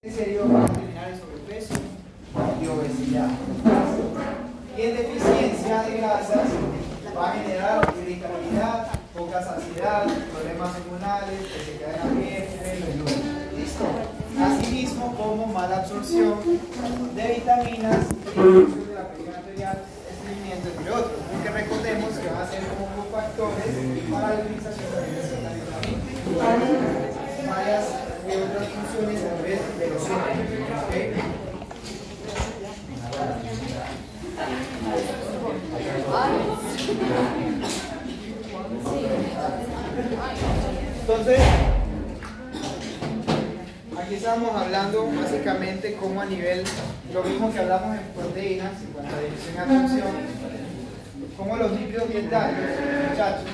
En serio, van a terminar en sobrepeso y obesidad. Y en deficiencia de grasas va a generar irritabilidad, poca saciedad, problemas hormonales, que se quedan a pie, pelo y luz. ¿Listo? Asimismo, como mala absorción de vitaminas y reducción de la presión arterial, estreñimiento, entre otros. Porque recordemos que van a ser como cofactores para la utilización de varias otras funciones a través de los órganos. ¿Okay? Entonces, aquí estamos hablando básicamente como a nivel, lo mismo que hablamos en proteínas, en cuanto a dirección y absorción, como los lípidos dietarios, muchachos,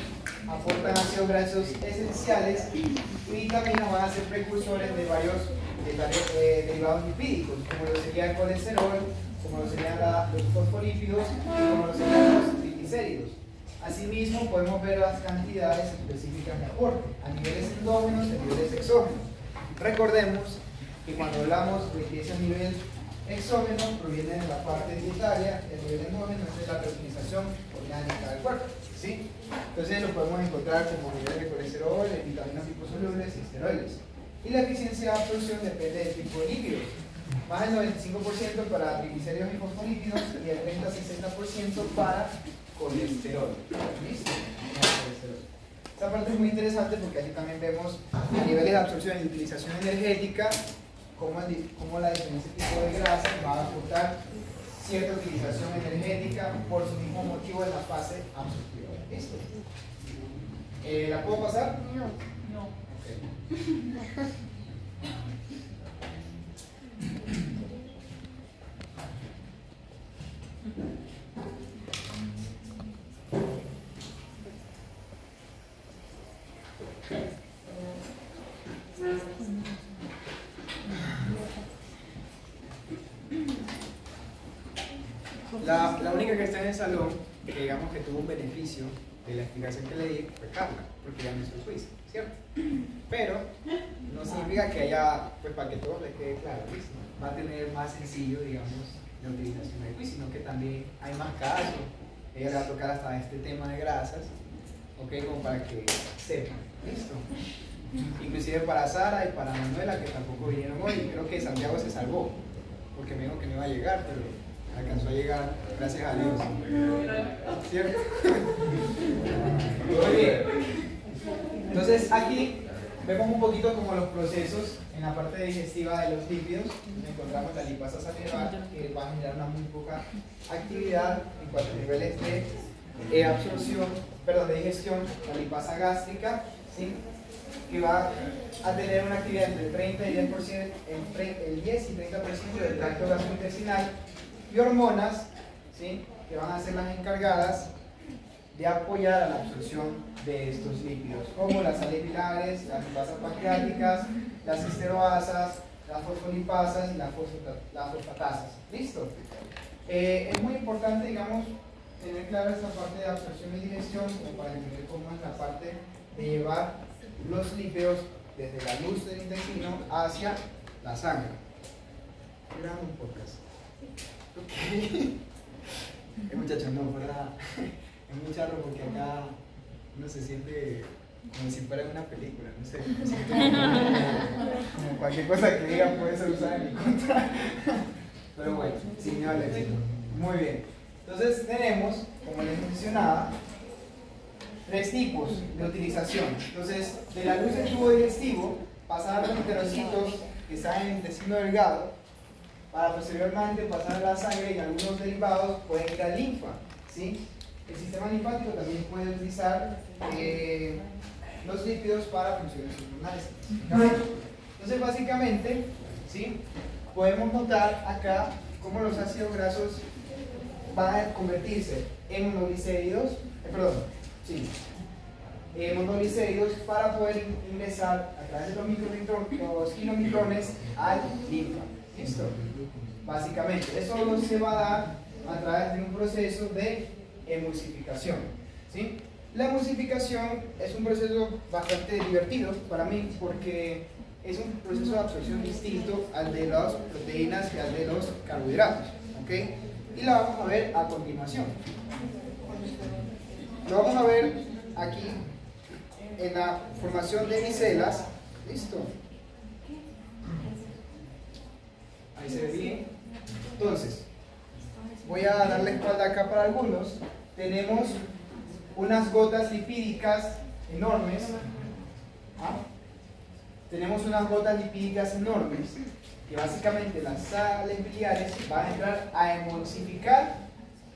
aportan ácidos grasos esenciales y vitaminas van a ser precursores de varios derivados lipídicos, como lo sería el colesterol, como lo serían los fosfolípidos y como lo serían los triglicéridos. Asimismo, podemos ver las cantidades específicas de aporte a niveles endógenos y a niveles exógenos. Recordemos que cuando hablamos de que ese nivel exógeno proviene de la parte dietaria, el nivel endógeno es de la reutilización orgánica del cuerpo. ¿Sí? Entonces lo podemos encontrar como nivel de colesterol, de vitaminas liposolubles y esteroides. Y la eficiencia de absorción depende del tipo de lípidos. Más del 95% para triglicéridos y fosfolípidos y el 30-60% para colesterol. ¿Listo? Esta parte es muy interesante porque aquí también vemos a niveles de absorción y utilización energética cómo la diferente tipo de grasa va a aportar cierta utilización energética por su mismo motivo en la fase absortiva. ¿Listo? ¿La puedo pasar? No. Okay. La única que está en el salón, que digamos que tuvo un beneficio de la explicación que le di, fue Carla, porque ya me hizo el quiz, ¿cierto? Pero no significa que haya, pues para que todos les quede claro, ¿listo? Va a tener más sencillo, digamos, la utilización del quiz, sino que también hay más casos. Ella le va a tocar hasta este tema de grasas, ¿ok? Como para que sepan, ¿listo? Inclusive para Sara y para Manuela, que tampoco vinieron hoy. Creo que Santiago se salvó, porque me dijo que no iba a llegar, pero alcanzó a llegar, gracias a Dios. ¿Cierto? Muy bien. Entonces aquí vemos un poquito como los procesos en la parte digestiva de los lípidos. Encontramos la lipasa salival, que va a generar una muy poca actividad en cuanto a niveles de de digestión, la lipasa gástrica, ¿sí? Que va a tener una actividad entre el 30 y 10%, entre el 10 y 30% del tracto gastrointestinal, y hormonas, ¿sí? Que van a ser las encargadas de apoyar a la absorción de estos lípidos, como las salipilares, las lipasas pancreáticas, las esteroasas, las fosfolipasas y las fosfatasas. ¿Listo? Es muy importante, digamos, tener clara esta parte de absorción y digestión, como para entender cómo es la parte de llevar los lípidos desde la luz del intestino hacia la sangre. Estoy grabando un podcast. Okay. Muchachos, no, fuera. Es muy charro porque acá uno se siente como si fuera una película, no sé. Como cualquier cosa que diga puede ser usada en mi contra. Pero bueno, sin miedo al éxito. Muy bien. Entonces tenemos, como les mencionaba, tres tipos de utilización. Entonces, de la luz del tubo digestivo, pasar a los enterocitos que están en el intestino delgado, para posteriormente pasar a la sangre y algunos derivados pueden ir a linfa, ¿sí? El sistema linfático también puede utilizar los lípidos para funciones hormonales. Entonces, básicamente, ¿sí? Podemos notar acá cómo los ácidos grasos van a convertirse en monoglicéridos, monoglicéridos para poder ingresar a través de los kilomicrones al linfa. ¿Listo? Básicamente, eso se va a dar a través de un proceso de emulsificación. ¿Sí? La emulsificación es un proceso bastante divertido para mí porque es un proceso de absorción distinto al de las proteínas y al de los carbohidratos, ¿ok? Y lo vamos a ver a continuación. Lo vamos a ver aquí en la formación de micelas. ¿Listo? Ahí se ve bien. Entonces, voy a darle espalda acá para algunos. Tenemos unas gotas lipídicas enormes. ¿Ah? Tenemos unas gotas lipídicas enormes que básicamente las sales biliares van a entrar a emulsificar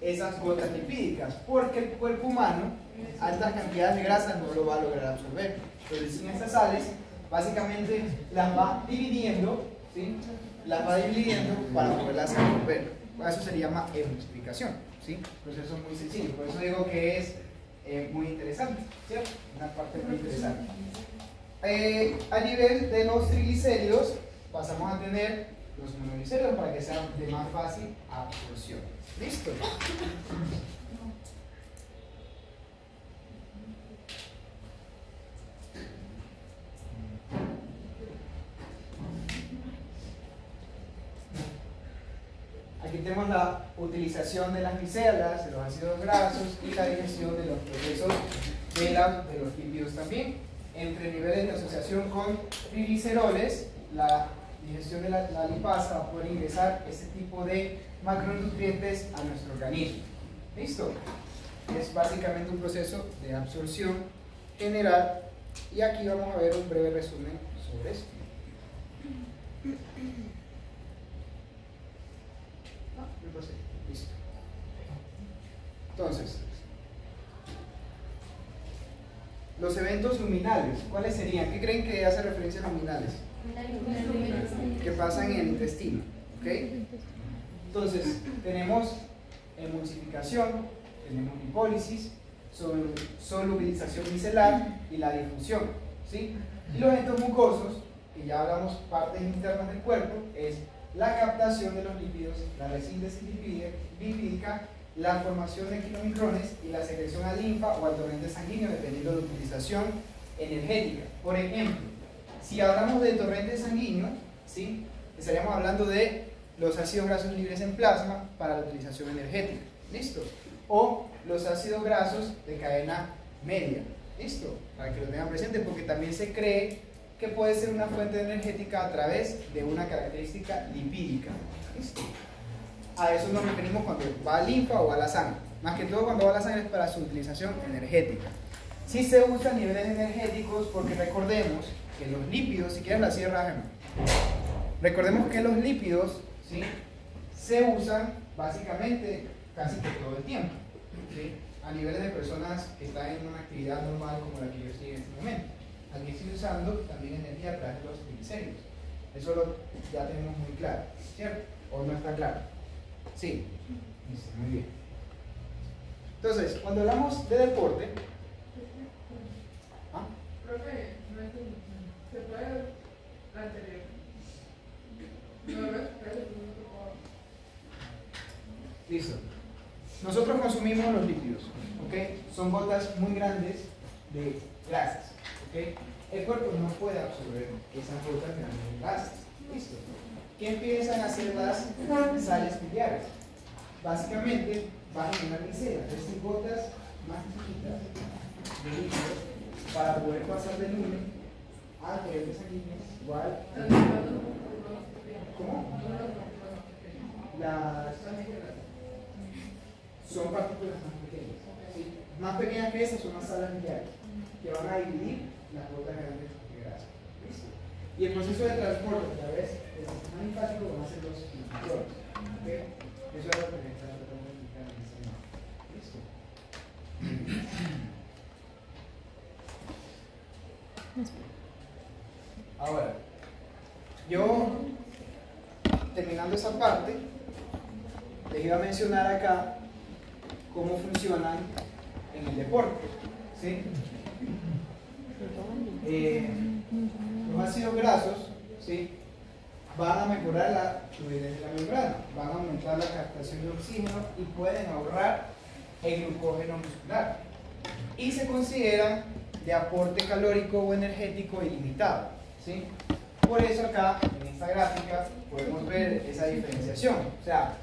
esas gotas lipídicas, porque el cuerpo humano altas cantidades de grasa no lo va a lograr absorber. Entonces, sin esas sales, básicamente las va dividiendo, ¿sí? Las va dividiendo para poderlas absorber. Eso se llama emulsificación, ¿sí? Proceso muy sencillo, por eso digo que es muy interesante, ¿cierto? Una parte muy interesante. A nivel de los triglicéridos, pasamos a tener los monoglicéridos para que sea de más fácil absorción. ¿Listo? Aquí tenemos la utilización de las micelas, de los ácidos grasos y la digestión de los procesos de los lípidos también. Entre niveles de asociación con trigliceroles, la digestión de la lipasa va a poder ingresar este tipo de macronutrientes a nuestro organismo. ¿Listo? Es básicamente un proceso de absorción general y aquí vamos a ver un breve resumen sobre esto. Listo. Entonces, los eventos luminales, ¿cuáles serían? ¿Qué creen que hace referencia a luminales? Que pasan en el intestino, ¿ok? Entonces, tenemos emulsificación, tenemos lipólisis, solubilización micelar y la difusión, ¿sí? Y los eventos mucosos, que ya hablamos partes internas del cuerpo, es la captación de los lípidos, la resíntesis lipídica, la formación de kilomicrones y la secreción a linfa o al torrente sanguíneo, dependiendo de la utilización energética. Por ejemplo, si hablamos de torrente sanguíneo, ¿sí? Estaríamos hablando de los ácidos grasos libres en plasma para la utilización energética. ¿Listo? O los ácidos grasos de cadena media. ¿Listo? Para que lo tengan presente, porque también se cree que puede ser una fuente energética a través de una característica lipídica. ¿Listo? A eso nos referimos cuando va a linfa o a la sangre. Más que todo cuando va a la sangre es para su utilización energética. Sí se usan niveles energéticos porque recordemos que los lípidos, si quieres la cierra, recordemos que los lípidos, ¿sí?, se usan básicamente casi que todo el tiempo, ¿sí?, a niveles de personas que están en una actividad normal como la que yo estoy en este momento. Aquí estoy usando también energía a través de los triglicéridos. Eso ya tenemos muy claro, ¿cierto? ¿O no está claro? Sí, listo, muy bien. Entonces, cuando hablamos de deporte, ¿ah? Profe, no entiendo. ¿Se puede la anterior? No, listo. Nosotros consumimos los lípidos, ¿ok? Son gotas muy grandes de grasas, ¿ok? El cuerpo no puede absorber esas gotas grandes de grasas. ¿Listo? ¿Qué empiezan a hacer las sales biliares? Básicamente van a una micela, es decir, gotas más chiquitas de líquidos para poder pasar del lumen al torrente sanguíneo igual. ¿Cómo? Son partículas más pequeñas. ¿Sí? Más pequeñas que esas son las salas biliares, que van a dividir las gotas grandes de grasa. ¿Listo? Y el proceso de transporte a través del sistema linfático van a ser los infusores. ¿Okay? Eso es lo que me está tratando de explicar en este momento. ¿Listo? Ahora, yo, terminando esa parte, les iba a mencionar acá cómo funcionan en el deporte, ¿sí? Los ácidos grasos, ¿sí?, van a mejorar la fluidez de la membrana, van a aumentar la captación de oxígeno y pueden ahorrar el glucógeno muscular y se consideran de aporte calórico o energético ilimitado, ¿sí? Por eso acá, en esta gráfica, podemos ver esa diferenciación. O sea,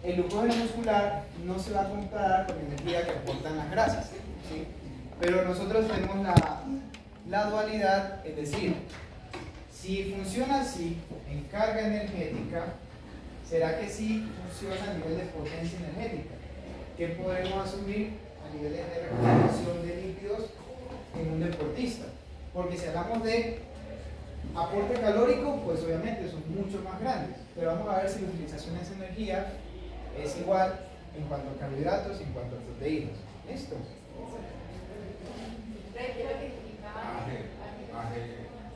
el glucógeno muscular no se va a comparar con la energía que aportan las grasas, ¿sí? Pero nosotros tenemos la dualidad, es decir, si funciona así, en carga energética, ¿será que sí funciona a nivel de potencia energética? ¿Qué podemos asumir a niveles de recuperación de lípidos en un deportista? Porque si hablamos de aporte calórico, pues obviamente son mucho más grandes, pero vamos a ver si la utilización de esa energía es igual en cuanto a carbohidratos y en cuanto a proteínas. ¿Listo?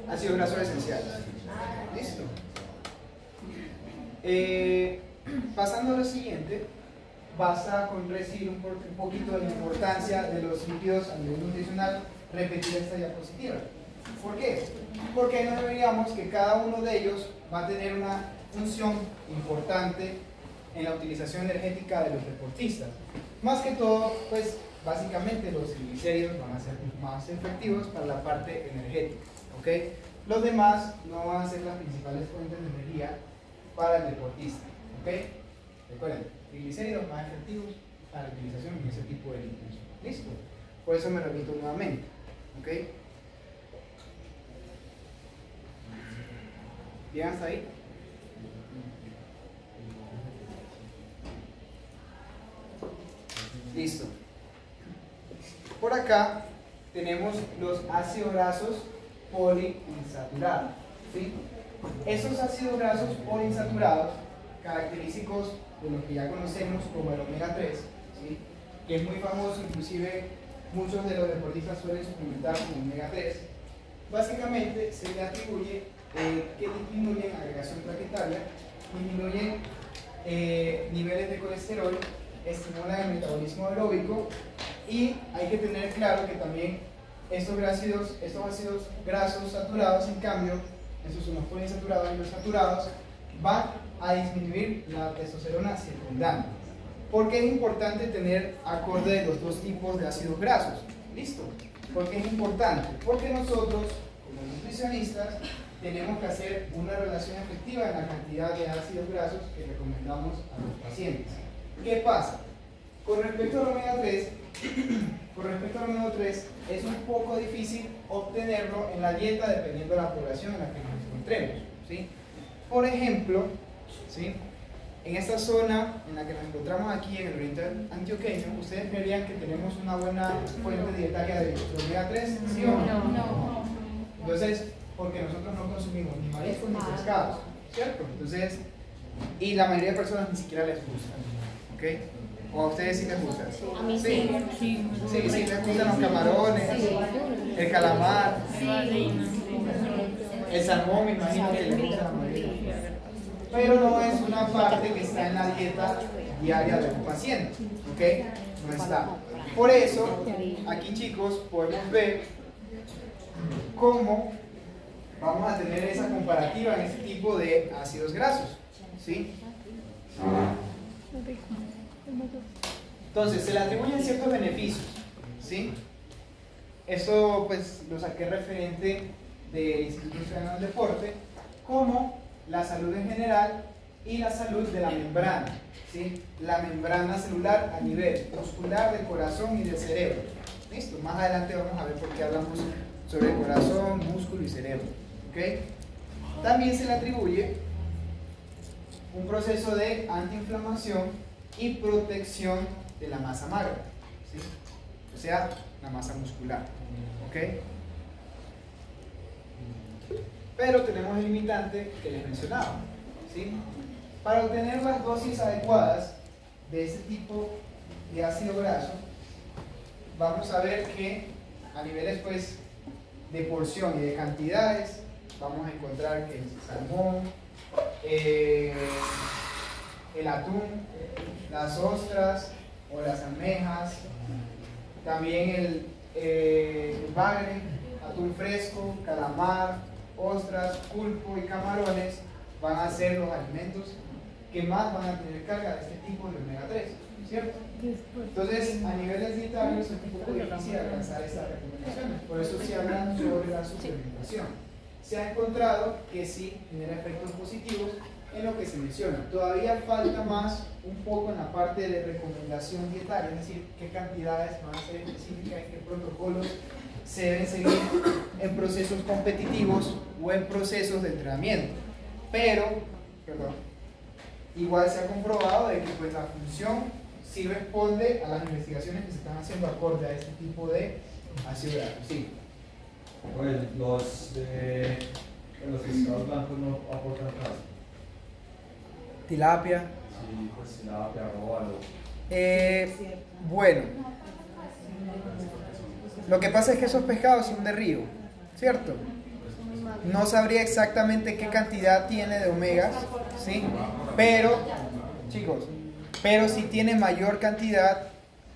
Ácidos grasos esenciales. ¿Listo? Pasando a lo siguiente, basta con decir un poquito de la importancia de los lípidos a nivel nutricional, repetir esta diapositiva. ¿Por qué? Porque nos veríamos que cada uno de ellos va a tener una función importante en la utilización energética de los deportistas. Más que todo, pues básicamente los triglicéridos van a ser más efectivos para la parte energética, ¿ok? Los demás no van a ser las principales fuentes de energía para el deportista, ¿ok? Recuerden, triglicéridos más efectivos para la utilización en ese tipo de lípidos. ¿Listo? Por eso me repito nuevamente, ¿ok? ¿Bien hasta ahí? Listo. Por acá tenemos los ácidos grasos poliinsaturados, ¿sí? Esos ácidos grasos poliinsaturados, característicos de lo que ya conocemos como el omega 3, ¿sí? Que es muy famoso, inclusive muchos de los deportistas suelen suplementar con omega 3, básicamente se le atribuye que disminuyen agregación plaquetaria, disminuyen niveles de colesterol, estimulan el metabolismo aeróbico, y hay que tener claro que también estos ácidos grasos saturados, en cambio, estos son los poliinsaturados y los saturados, van a disminuir la testosterona circundante. ¿Por qué es importante tener acorde los dos tipos de ácidos grasos? ¿Listo? ¿Por qué es importante? Porque nosotros, como nutricionistas, tenemos que hacer una relación efectiva en la cantidad de ácidos grasos que recomendamos a los pacientes. ¿Qué pasa? Con respecto al omega 3, es un poco difícil obtenerlo en la dieta dependiendo de la población en la que nos encontremos, ¿sí? Por ejemplo, ¿sí? En esta zona en la que nos encontramos aquí en el oriente antioqueño, ¿ustedes verían que tenemos una buena fuente dietaria de omega 3? ¿Sí o no? No. Entonces, porque nosotros no consumimos ni mariscos ni pescados, ¿cierto? Entonces, y la mayoría de personas ni siquiera les gusta, ¿ok? ¿O a ustedes sí les gusta? A mí sí. Sí, les gustan los camarones, el calamar, el salmón, me imagino que les gusta la mayoría. Pero no es una parte que está en la dieta diaria de un paciente, ¿ok? No está. Por eso, aquí chicos, podemos ver cómo vamos a tener esa comparativa en este tipo de ácidos grasos, ¿sí? Entonces, se le atribuyen ciertos beneficios, ¿sí? Eso pues lo saqué referente del Instituto Nacional del Deporte, como la salud en general y la salud de la membrana, ¿sí? La membrana celular a nivel muscular del corazón y del cerebro. ¿Listo? Más adelante vamos a ver por qué hablamos sobre el corazón, músculo y cerebro, ¿ok? También se le atribuye un proceso de antiinflamación y protección de la masa magra, ¿sí? O sea, la masa muscular, ¿ok? Pero tenemos el limitante que les mencionaba, ¿sí? Para obtener las dosis adecuadas de este tipo de ácido graso, vamos a ver que a niveles pues, de porción y de cantidades, vamos a encontrar que el salmón, el atún, las ostras o las almejas, también el bagre, atún fresco, calamar, ostras, pulpo y camarones van a ser los alimentos que más van a tener carga de este tipo de omega 3, ¿cierto? Entonces, a niveles dietarios es un poco difícil alcanzar estas recomendaciones, por eso se hablan sobre la suplementación. se ha encontrado que sí genera efectos positivos en lo que se menciona. Todavía falta más un poco en la parte de recomendación dietaria, es decir, qué cantidades van a ser específicas, qué protocolos se deben seguir en procesos competitivos o en procesos de entrenamiento. Pero, igual se ha comprobado de que pues, la función sí responde a las investigaciones que se están haciendo acorde a este tipo de ácido graso. Sí. Bueno, los pescados blancos no aportan calcio. Tilapia. Sí, pues tilapia, róbalo. Bueno, lo que pasa es que esos pescados son de río, ¿cierto? No sabría exactamente qué cantidad tiene de omegas, ¿sí? Pero, chicos, pero sí tiene mayor cantidad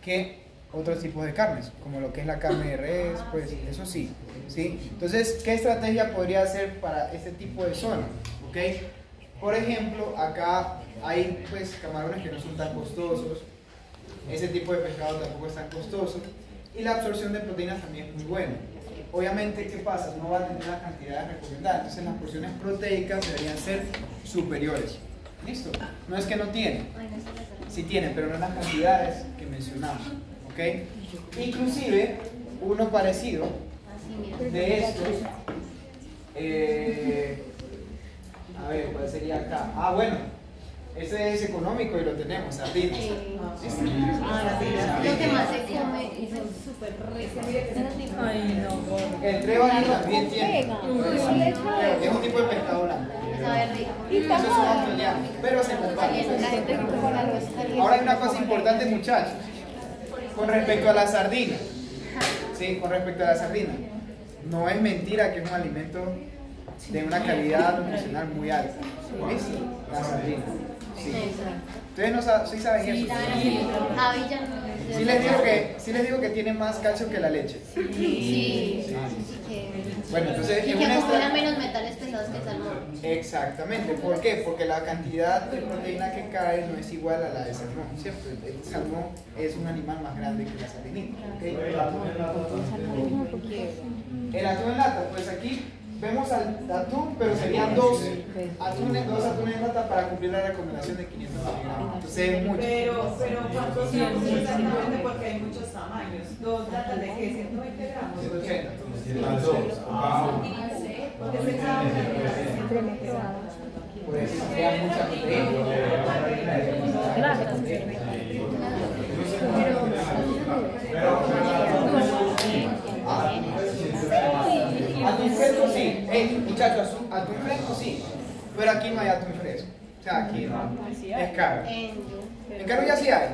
que otros tipos de carnes, como lo que es la carne de res, pues eso sí, ¿sí? Entonces, ¿qué estrategia podría hacer para este tipo de zona? ¿Ok? Por ejemplo, acá hay pues camarones que no son tan costosos, ese tipo de pescado tampoco es tan costoso y la absorción de proteínas también es muy buena. Obviamente, ¿qué pasa? No va a tener las cantidades recomendadas, entonces las porciones proteicas deberían ser superiores. ¿Listo? No es que no tienen, sí tienen, pero no en las cantidades que mencionamos. ¿Ok? Inclusive, uno parecido de estos, a ver, ¿cuál sería acá? Ah, bueno, ese es económico y lo tenemos, sardinas. Lo que más se come y son súper ricos. Ay, no. El trébano también tiene. Es un tipo de pescado blanco. Sabe rico. Eso es un australiano, pero se comparte. La gente que come la arroz caliente. Ahora hay una cosa importante, muchachos, con respecto a la sardina. Sí, con respecto a la sardina. No es mentira que es un alimento de una calidad nutricional muy alta. ¿Viste? La sardina. Sí. Ustedes no saben, sí saben eso. Sí les digo que tiene más calcio que la leche. Sí. Bueno, entonces Y que acumula menos metales pesados que el salmón. Exactamente. ¿Por qué? Porque la cantidad de proteína que cae no es igual a la de salmón, ¿cierto? El salmón es un animal más grande que la sardinita. ¿Okay? El atún en lata, pues aquí vemos al atún, pero serían dos atunes en lata para cumplir la recomendación de 500 miligramos. Entonces es mucho. Pero ¿cuántos gramos exactamente? Porque hay muchos tamaños. ¿Dos latas de qué? 120 gramos. 180. Las dos. Porque se echaba Pues sería mucha atún fresco sí, muchachos, atún fresco sí, pero aquí no hay atún fresco, o sea, aquí es caro. En Carulla sí hay,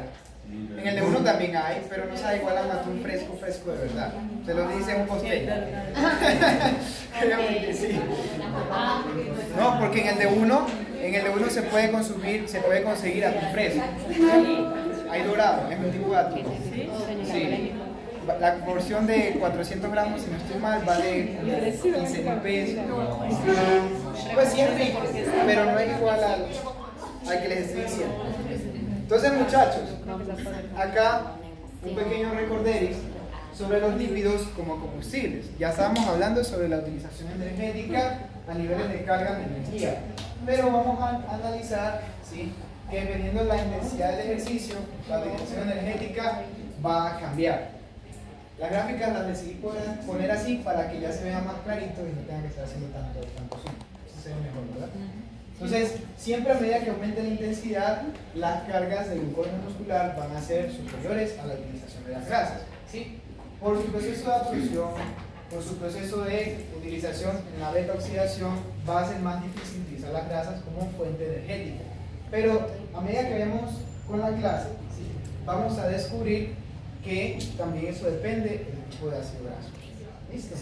en el de uno también hay, pero no sabe igual a un atún fresco de verdad, se lo dice un costeño. Créanme que sí. No, porque en el de uno se puede conseguir atún fresco. Hay dorado, es un tipo de atún. Sí. La porción de 400 gramos, si no estoy mal, vale 15.000 pesos. Pues sí es rico, pero no es igual al que les estoy diciendo. Entonces, muchachos, acá un pequeño recorderis sobre los lípidos como combustibles. Ya estábamos hablando sobre la utilización energética a niveles de carga de energía, pero vamos a analizar, ¿sí?, que dependiendo de la intensidad del ejercicio, la utilización energética va a cambiar. Las gráficas las decidí poner así para que ya se vea más clarito y no tenga que estar haciendo tanto zoom. Eso se ve mejor, ¿verdad? Entonces, siempre a medida que aumente la intensidad, las cargas de glucógeno muscular van a ser superiores a la utilización de las grasas, ¿sí? Por su proceso de absorción, por su proceso de utilización en la beta oxidación, va a ser más difícil utilizar las grasas como fuente energética. Pero a medida que vayamos con la clase, ¿sí?, vamos a descubrir que también eso depende del tipo de ácido graso. ¿Listo?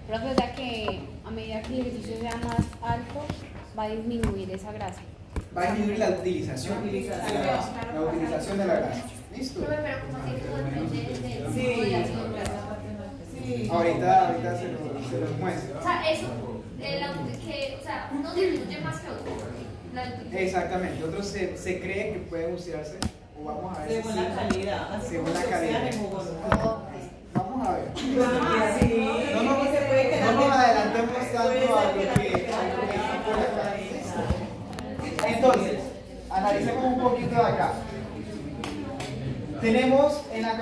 Profe, o sea que a medida que el ejercicio sea más alto, va a disminuir esa grasa. Va a disminuir la utilización de la grasa. La utilización de la grasa. ¿Listo? Sí. Ahorita se los muestro. O sea, eso, o sea, uno disminuye más que otro. Exactamente, otros se cree que pueden usarse, o vamos a ver Según la calidad. según la calidad. Vamos a ver. Sí. No se puede quedar no nos adelantemos tanto a lo que entonces, analicemos un poquito de acá. Tenemos en la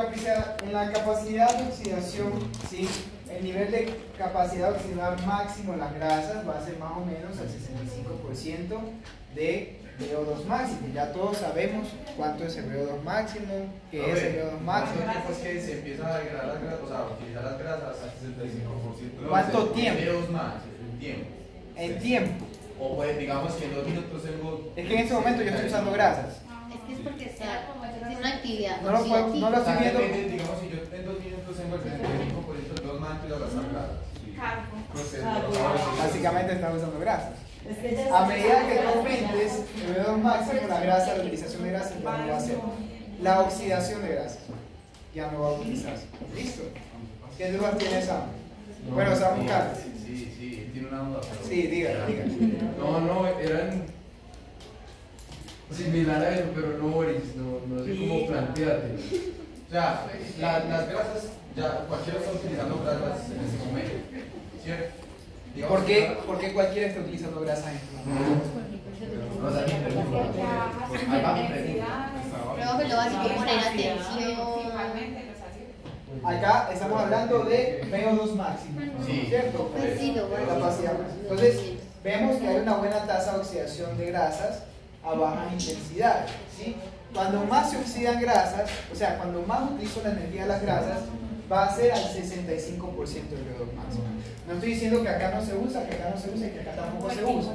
capacidad de oxidación, ¿sí? El nivel de capacidad de oxidar máximo en las grasas va a ser más o menos al 65% de VO2 máximo. Ya todos sabemos cuánto es el VO2 máximo, qué es el VO2 máximo. ¿Cuánto tiempo es que se empieza a degradar las grasas, o sea, utilizar las grasas al 65%? ¿Cuánto tiempo? VO2 max, en tiempo. En tiempo. O pues digamos que en 2 minutos tengo... Es que en este momento yo estoy usando grasas. Es que es porque tiene una actividad. No lo puedo, no lo estoy viendo. Digamos, si yo en 2 minutos tengo el 65% de VO2 max, yo las grasas. Básicamente estás usando grasas. Es que ya A medida que tú aumentes el VO2 máximo, la grasa, la utilización de grasas ya no va a ser. La oxidación de grasas ya no va a utilizarse. ¿Listo? ¿Qué dudas tiene Sam? Bueno, Sam, Carlos. Sí, tiene una duda. Pero... Sí, diga. No, eran similar a eso, pero no, Boris, no sé cómo plantearte. O sea, las grasas, ya cualquiera está utilizando grasas en ese momento, ¿cierto? Digamos ¿Por qué cualquiera está utilizando grasas en este momento? No, Dani, Creo que lo básico es poner atención. Acá estamos hablando de VO2 máximo, Sí. ¿cierto? Pues sí, lo básico. Capacidad. Entonces, vemos que hay una buena tasa de oxidación de grasas a baja intensidad, ¿sí? Cuando más se oxidan grasas, o sea, cuando más utilizo la energía de las grasas, va a ser al 65% del VO2 máximo. No estoy diciendo que acá no se usa, que acá no se usa y que acá tampoco se usa.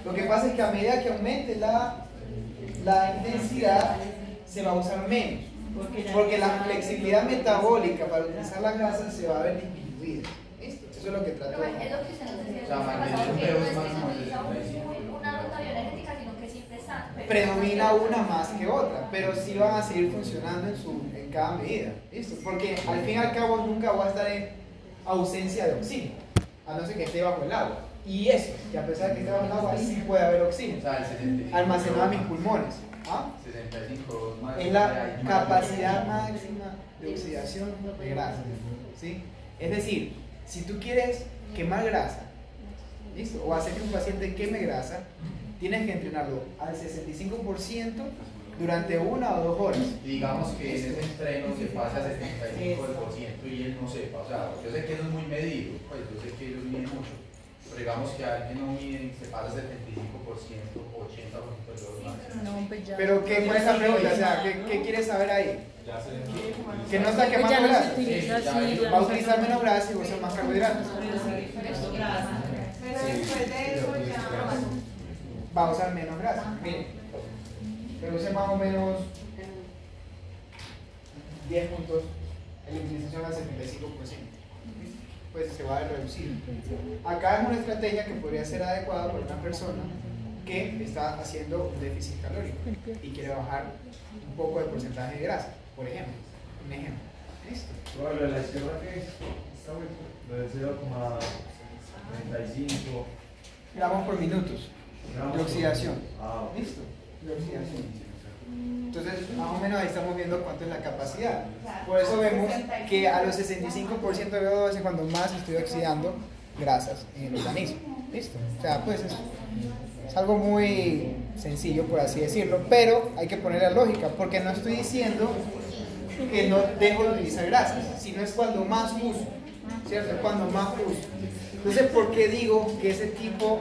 Lo que pasa es que a medida que aumente la intensidad, se va a usar menos. Porque la flexibilidad metabólica para utilizar las grasas se va a ver disminuida. ¿Listo? Eso es lo que trato Pero de... es lo que usted nos decía. O sea, el mantener pasado, un que no es que VO2 se máximo utiliza de 65. una ruta bioenergética, sino que siempre está. Predomina una más que otra, pero sí van a seguir funcionando en cada medida. ¿Listo? Porque al fin y al cabo nunca va a estar en ausencia de oxígeno, a no ser que esté bajo el agua. Y eso, que a pesar de que esté bajo el agua, sí puede haber O oxígeno sea, el 65. almacenado en mis pulmones. ¿Ah? 65 más. Es la capacidad máxima de oxidación de grasa, ¿sí? Es decir, si tú quieres quemar grasa, ¿listo? O hacer que un paciente queme grasa, tienes que entrenarlo al 65% durante 1 o 2 horas. Y digamos que en ese entreno se pasa a 75% y él no sepa. O sea, yo sé que eso es muy medido, pues yo sé que ellos miden mucho. Pero digamos que alguien no mide, se pasa 75%, 80% de los máximos. Pero ¿qué fue esa pregunta? O sea, ¿qué quieres saber ahí? Que no está Ya quemando no se grasa. utiliza así, ya Va a no se utilizar menos grasa y va a usar más carbohidratos. Pero después de eso ya... Va a usar menos grasa. Miren, reduce más o menos 10 puntos en la utilización al 75%. Pues se va a reducir. Acá es una estrategia que podría ser adecuada para una persona que está haciendo un déficit calórico y quiere bajar un poco el porcentaje de grasa, por ejemplo. Un ejemplo. ¿Listo? Bueno, la izquierda que está muy lo del 0,35 Gramos por minutos de oxidación. Ok. ¿Listo? De oxidación. Entonces, más o menos ahí estamos viendo cuánto es la capacidad. Por eso vemos que a los 65% de VO2 es cuando más estoy oxidando grasas en el organismo. ¿Listo? O sea, pues es algo muy sencillo, por así decirlo, pero hay que ponerle lógica, porque no estoy diciendo que no dejo de utilizar grasas, sino es cuando más uso, ¿cierto? Es cuando más uso. Entonces, ¿por qué digo que ese tipo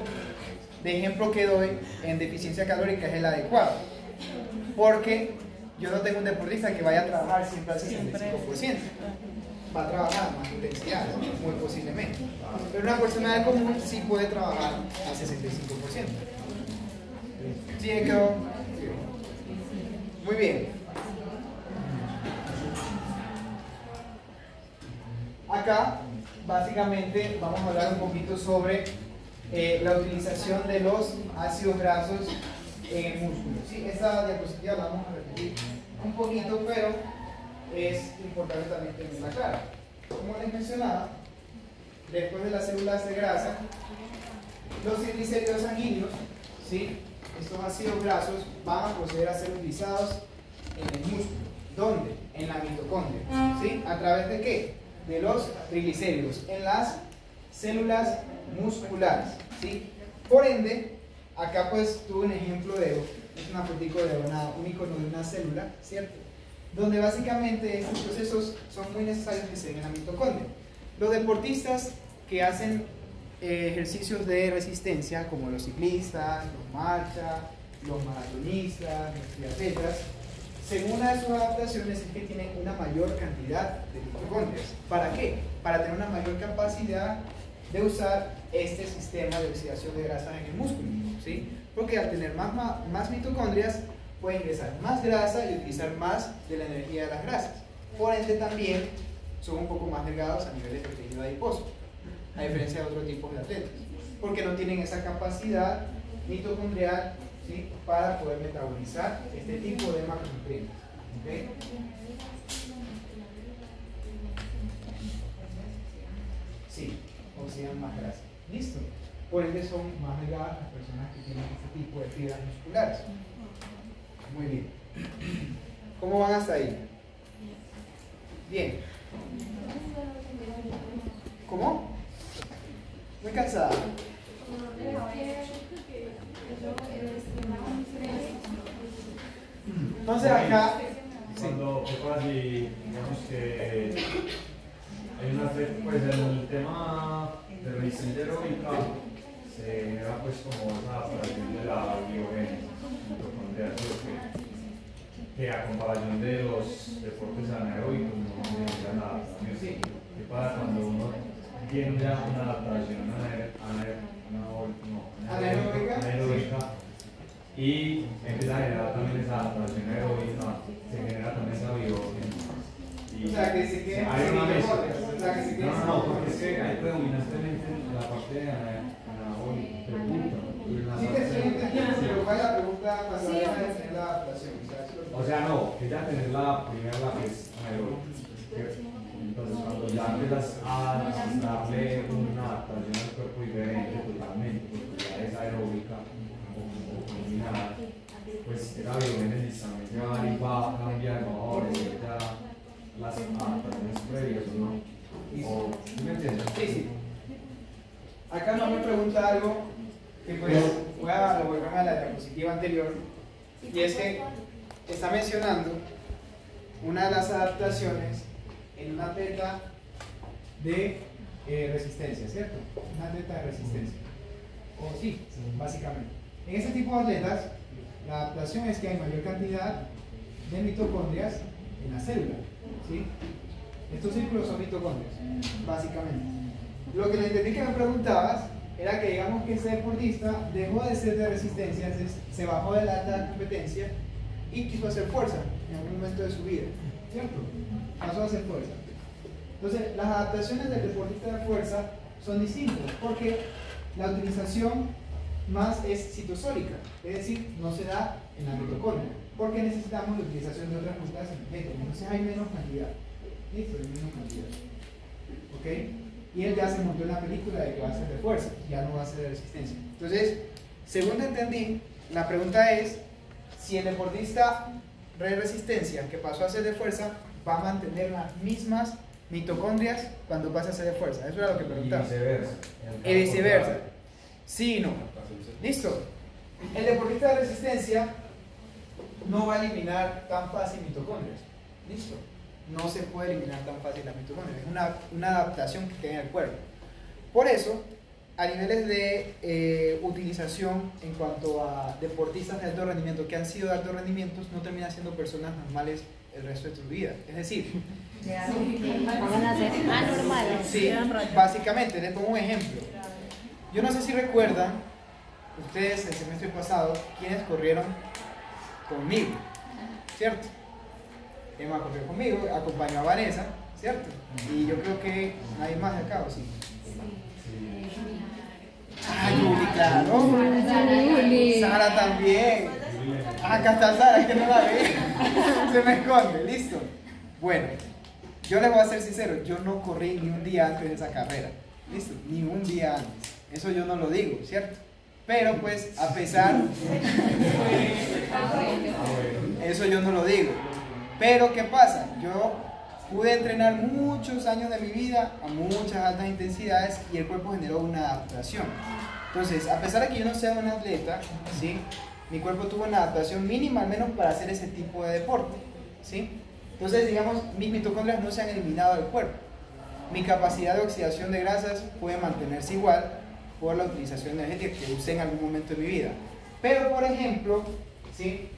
de ejemplo que doy en deficiencia calórica es el adecuado? Porque yo no tengo un deportista que vaya a trabajar siempre al 65%. Va a trabajar a más intensidad, muy posiblemente. Pero una persona de común sí puede trabajar al 65%. ¿Sí quedó? Muy bien. Acá, básicamente, vamos a hablar un poquito sobre la utilización de los ácidos grasos en el músculo. ¿Sí? Esta diapositiva la vamos a repetir un poquito, pero es importante también tenerla clara. Como les mencionaba, después de las células de grasa, los triglicéridos sanguíneos, ¿sí? Estos ácidos grasos van a proceder a ser utilizados en el músculo. ¿Dónde? En la mitocondria. ¿Sí? ¿A través de qué? De los triglicéridos en las células musculares, ¿sí? Por ende, acá pues tuve un ejemplo es una fotico de un icono de una célula, ¿cierto? Donde básicamente estos procesos son muy necesarios que se den en la mitocondria. Los deportistas que hacen ejercicios de resistencia, como los ciclistas, los marcha, los maratonistas, los triatletas, según una de sus adaptaciones es que tienen una mayor cantidad de mitocondrias. ¿Para qué? Para tener una mayor capacidad de usar este sistema de oxidación de grasas en el músculo, ¿sí? Porque al tener más mitocondrias puede ingresar más grasa y utilizar más de la energía de las grasas. Por ende también son un poco más delgados a nivel de tejido adiposo, a diferencia de otros tipos de atletas, porque no tienen esa capacidad mitocondrial, ¿sí? Para poder metabolizar este tipo de macronutrientes, ¿okay? Sí, oxidan más grasa. Listo. Por ende son más delgadas las personas que tienen este tipo de fibras musculares. Muy bien. ¿Cómo van hasta ahí? Bien. ¿Cómo? Muy cansada. Entonces acá, cuando casi, digamos que hay una, pues el tema de resistencia aeróbica se genera pues como una adaptación de la biogénesis mitocondrial, que a comparación de los deportes anaeróbicos no generan adaptación. ¿Qué pasa cuando uno tiene ya una adaptación anaeróbica y empieza a generar también esa adaptación aeróbica, se genera también esa biogénesis? o sea, que se queden hay una mezcla. No, porque es que hay predominantemente la parte anabólica. Sí, te estoy entendiendo, pero ¿cuál es la pregunta cuando Sí, deja de tener la adaptación? O sea, no, que ya tener la primera, la que es anaeróbica. Entonces, cuando ya empiezas a darle una adaptación al cuerpo diferente totalmente, porque ya es aeróbica o combinada, pues esa biogénesis también se va a dar y va a cambiar, va a favorecer ya las adaptaciones previas, ¿no? ¿O ¿sí me entiendes? Sí, sí. Acá no me pregunta algo que pues voy a devolverme a la diapositiva anterior, y es que está mencionando una de las adaptaciones en una atleta de resistencia, ¿cierto? Una atleta de resistencia. O sí, básicamente. En este tipo de atletas, la adaptación es que hay mayor cantidad de mitocondrias en la célula, ¿sí? Estos círculos son mitocondrias, básicamente. Lo que le entendí que me preguntabas era que digamos que ese deportista dejó de ser de resistencia, se bajó de la alta competencia y quiso hacer fuerza en algún momento de su vida, ¿cierto? Pasó a hacer fuerza. Entonces, las adaptaciones del deportista de fuerza son distintas porque la utilización más es citosólica, es decir, no se da en la mitocondria, porque necesitamos la utilización de otras moléculas energéticas, entonces hay menos cantidad. Listo, hay menos cantidad. ¿Ok? Y él ya se montó en la película de que va a ser de fuerza, ya no va a ser de resistencia. Entonces, según entendí, la pregunta es si el deportista de resistencia que pasó a ser de fuerza va a mantener las mismas mitocondrias cuando pase a ser de fuerza. Eso era lo que preguntaba. Y viceversa. Sí y no. Listo. El deportista de resistencia no va a eliminar tan fácil mitocondrias. Listo. No se puede eliminar tan fácil las mitocondrias. Es una adaptación que tiene el cuerpo. Por eso, a niveles de utilización en cuanto a deportistas de alto rendimiento que han sido de alto rendimiento, no terminan siendo personas normales el resto de su vida. Es decir, van a ser anormales. sí, básicamente, les pongo un ejemplo. Yo no sé si recuerdan, ustedes el semestre pasado, quienes corrieron conmigo, ¿cierto? Emma corrió conmigo, acompañó a Vanessa, ¿cierto? Y yo creo que nadie más de acá, ¿o sí? Ah, Yuli, claro. Sara también. Acá está Sara, que no la ve. Se me esconde, listo. Bueno, yo les voy a ser sincero, yo no corrí ni un día antes de esa carrera. Listo, ni un día antes. Eso yo no lo digo, ¿cierto? Pero pues, a pesar... Eso yo no lo digo. Pero, ¿qué pasa? Yo pude entrenar muchos años de mi vida a muchas altas intensidades y el cuerpo generó una adaptación. Entonces, a pesar de que yo no sea un atleta, ¿sí?, mi cuerpo tuvo una adaptación mínima al menos para hacer ese tipo de deporte, ¿sí? Entonces, digamos, mis mitocondrias no se han eliminado del cuerpo. Mi capacidad de oxidación de grasas puede mantenerse igual por la utilización energética que usé en algún momento de mi vida. Pero, por ejemplo, ¿sí?,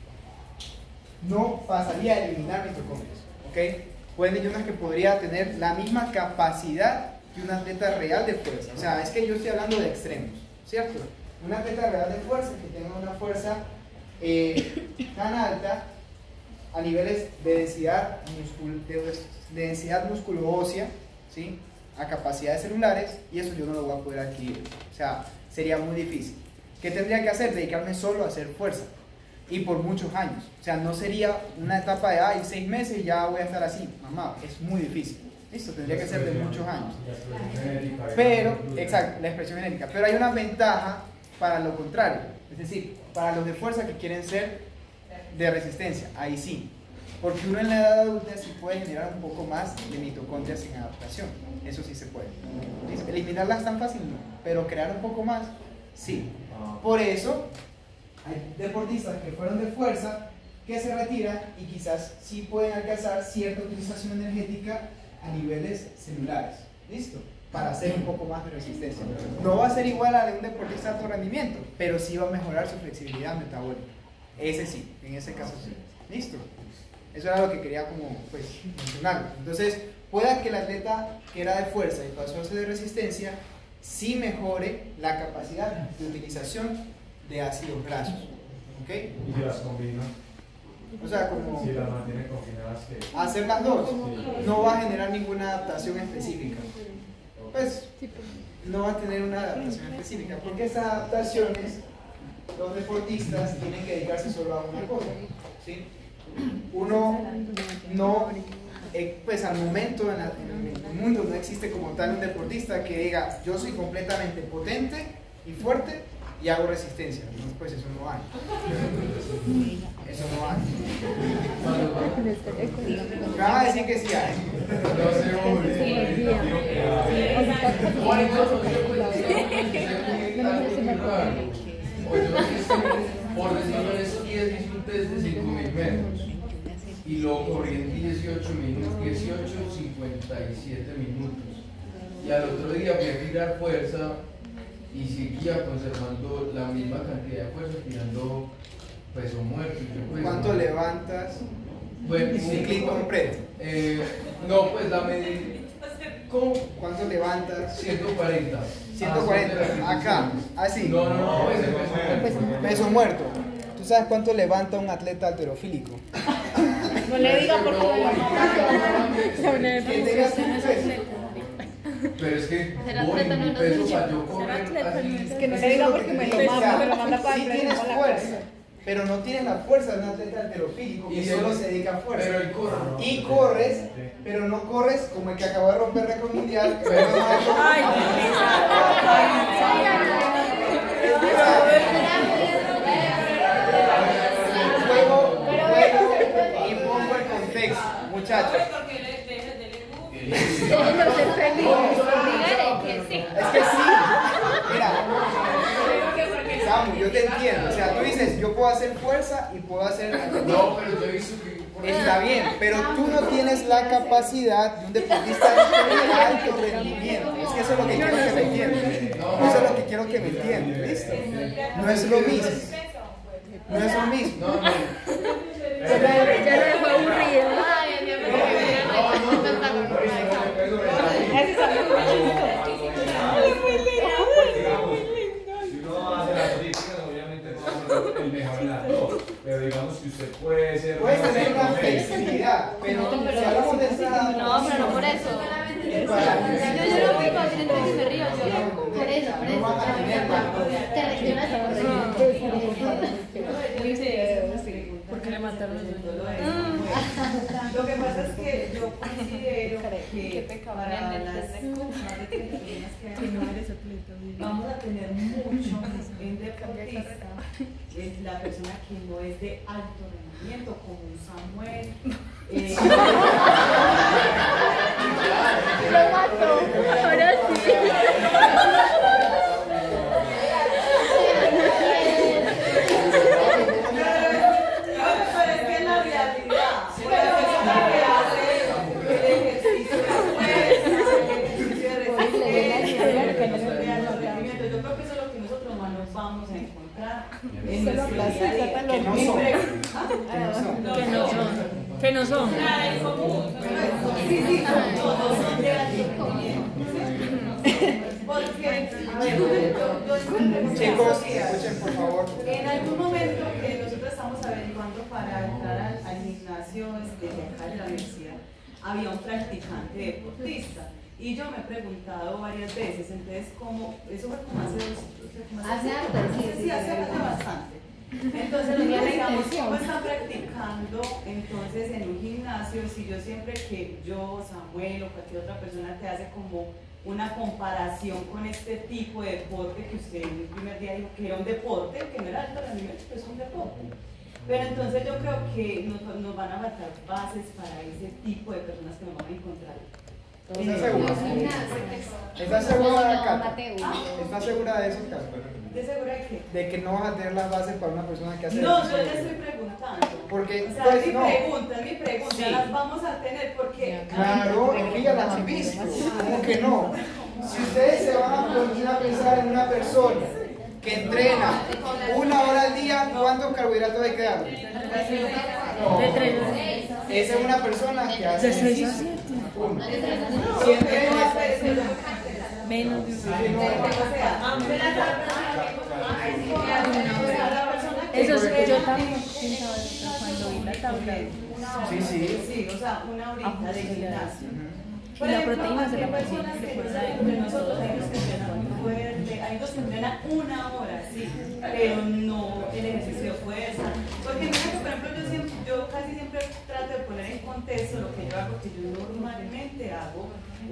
no pasaría a eliminar mitocondrias, ¿ok? Pueden ir unas que podría tener la misma capacidad que un atleta real de fuerza. O sea, es que yo estoy hablando de extremos, ¿cierto? Un atleta real de fuerza que tenga una fuerza tan alta a niveles de densidad musculo-ósea, ¿sí?, a capacidades celulares, y eso yo no lo voy a poder adquirir. O sea, sería muy difícil. ¿Qué tendría que hacer? Dedicarme solo a hacer fuerza. Y por muchos años. O sea, no sería una etapa de 6 meses y ya voy a estar así. Mamá, es muy difícil. Listo, tendría que ser de muchos años. Pero, exacto, la expresión genética. Pero hay una ventaja para lo contrario. Es decir, para los de fuerza que quieren ser de resistencia. Ahí sí. Porque uno en la edad adulta sí puede generar un poco más de mitocondrias en adaptación. Eso sí se puede. Eliminarlas tan fácil no. Pero crear un poco más, sí. Por eso hay deportistas que fueron de fuerza que se retiran y quizás sí pueden alcanzar cierta utilización energética a niveles celulares. ¿Listo? Para hacer un poco más de resistencia. No va a ser igual a de un deportista de alto rendimiento, pero sí va a mejorar su flexibilidad metabólica. Ese sí, en ese caso sí. ¿Listo? Eso era lo que quería como pues mencionar. Entonces, pueda que el atleta que era de fuerza y pasó a ser de resistencia sí mejore la capacidad de utilización de ácidos grasos, ¿ok? ¿Y si las combina? O sea, como Si las mantiene combinadas, ¿qué? hacer las dos no va a generar ninguna adaptación específica. Pues no va a tener una adaptación específica, porque esas adaptaciones los deportistas tienen que dedicarse solo a una cosa, ¿sí? Uno no, pues al momento en el mundo no existe como tal un deportista que diga yo soy completamente potente y fuerte y hago resistencia. No, pues eso no hay. Eso no hay. Me van a decir que sí hay. Por decirlo, esos 10 hice un test de 5.000 metros y lo corrí en 18 minutos, 18:57 minutos. Y al otro día fui a tirar fuerza y seguía conservando la misma cantidad de fuerza, tirando peso muerto. Pues, ¿cuánto levantas? Bueno, Un clean completo. No, pues la medida. ¿Cómo? ¿Cuánto levantas? 140. 140. Acá. Así. No, pues Peso muerto. ¿Tú sabes cuánto levanta un atleta halterofílico? No le diga porque Que tengas un peso. Pero es que Ser voy, atleta no mi es peso mucho. para yo correr así. Es que no le diga porque me lo manda, me lo manda para sí el tienes tren, fuerza, pero no tienes la fuerza de un atleta halterofílico que Y solo él- se dedica a fuerza. Pero él corre. Y corres, pero no corres como el que acabó de romper récord mundial. Pero- Juego y pongo el contexto, muchachos. Es que sí, mira, Samu, yo te entiendo. O sea, tú dices, yo puedo hacer fuerza y puedo hacer. No, pero yo he visto que. Está bien, pero tú no tienes la capacidad de un deportista de alto rendimiento. Es que eso es lo que quiero que me entiendan. Eso es lo que quiero que me entiendan, ¿listo? No es lo mismo. No es lo mismo. No, no. Ya lo dejó aburrido. Ay, Dios mío. Si uno hace las políticas, obviamente no va a ser el mejor en las dos. Pero digamos que usted puede ser. Puedes tener una flexibilidad, pero si hablamos de esa. No, pero no por eso. Yo lloro muy fácil, entonces me río, yo. Por eso, por No vas a tener la- Te reaccionas ¿Por qué le mataron a Lo que pasa es que yo considero Qué que pecado, para en el las internet. más de 30 personas que hay, vamos a tener mucho en deportista es la persona que no es de alto rendimiento, como un Samuel. Lo mató, ahora sí. Pero es que en la realidad, la persona que hace el ejercicio de fuerza, el ejercicio de resistencia, el ejercicio de alto rendimiento, yo creo que eso es lo que nosotros más nos vamos a encontrar en nuestro día a día. Que no son. Que no son. Nada en común. Sí, sí, todos son de alto rendimiento. Porque, a ver, yo Chicos, escuchen por favor. en algún momento que nosotros estamos averiguando para entrar al gimnasio de acá de la universidad, había un practicante deportista. Y yo me he preguntado varias veces, entonces, ¿cómo? Eso fue como Hace harto, sí, hace bastante. Entonces, nos preguntamos cómo está practicando entonces en un gimnasio, si yo siempre que yo, Samuel o cualquier otra persona te hace como una comparación con este tipo de deporte que usted en el primer día dijo que era un deporte, que no era alto rendimiento, pero es un deporte. Pero entonces yo creo que nos van a faltar bases para ese tipo de personas que nos van a encontrar. ¿Estás segura? ¿Estás segura, Cata? Mateo. ¿Estás segura de eso, Cata? ¿De segura de qué? De que no vas a tener las bases para una persona que hace No, yo ejercicio. le estoy preguntando. Porque, O sea, pues, es no. mi pregunta, Sí. las vamos a tener porque... Claro, es que ya las han visto. ¿Cómo que no? Si ustedes se van a poner a pensar en una persona que entrena 1 hora al día, ¿cuántos carbohidratos hay que darle? No. Esa es una persona que hace ejercicio. Uno. Si entrena, Menos de eso es, yo también pensaba eso cuando vi la tabla. sí. O sea, una horita de gimnasio. Por La ejemplo, proteína se la hay personas que no saben entre nosotros, hay unos que entrenan muy fuerte, hay unos que entrenan 1 hora, sí, pero no el ejercicio de fuerza. Porque mira que, por ejemplo, yo casi siempre trato de poner en contexto lo que yo hago, que yo normalmente hago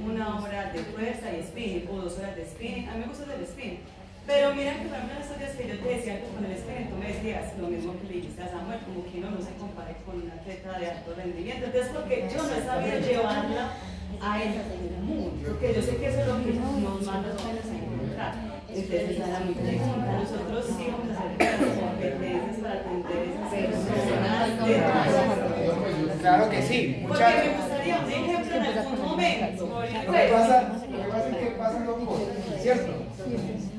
1 hora de fuerza y spinning, o 2 horas de spinning. A mí me gusta el spinning. Pero mira que, por ejemplo, en estos días que yo te decía que con el spinning, tú me decías lo mismo que le dijiste a Samuel, como que uno no se compare con una atleta de alto rendimiento. Entonces, porque yo no he sabido llevarla a ella común, porque yo sé que eso es lo que nos manda a encontrar. Entonces, a mi pregunta, nosotros sí vamos a hacer las competencias para atender esas personas. Claro que sí. Porque me gustaría un ejemplo en algún momento. Lo que pasa es que pasan 2 cosas, ¿cierto?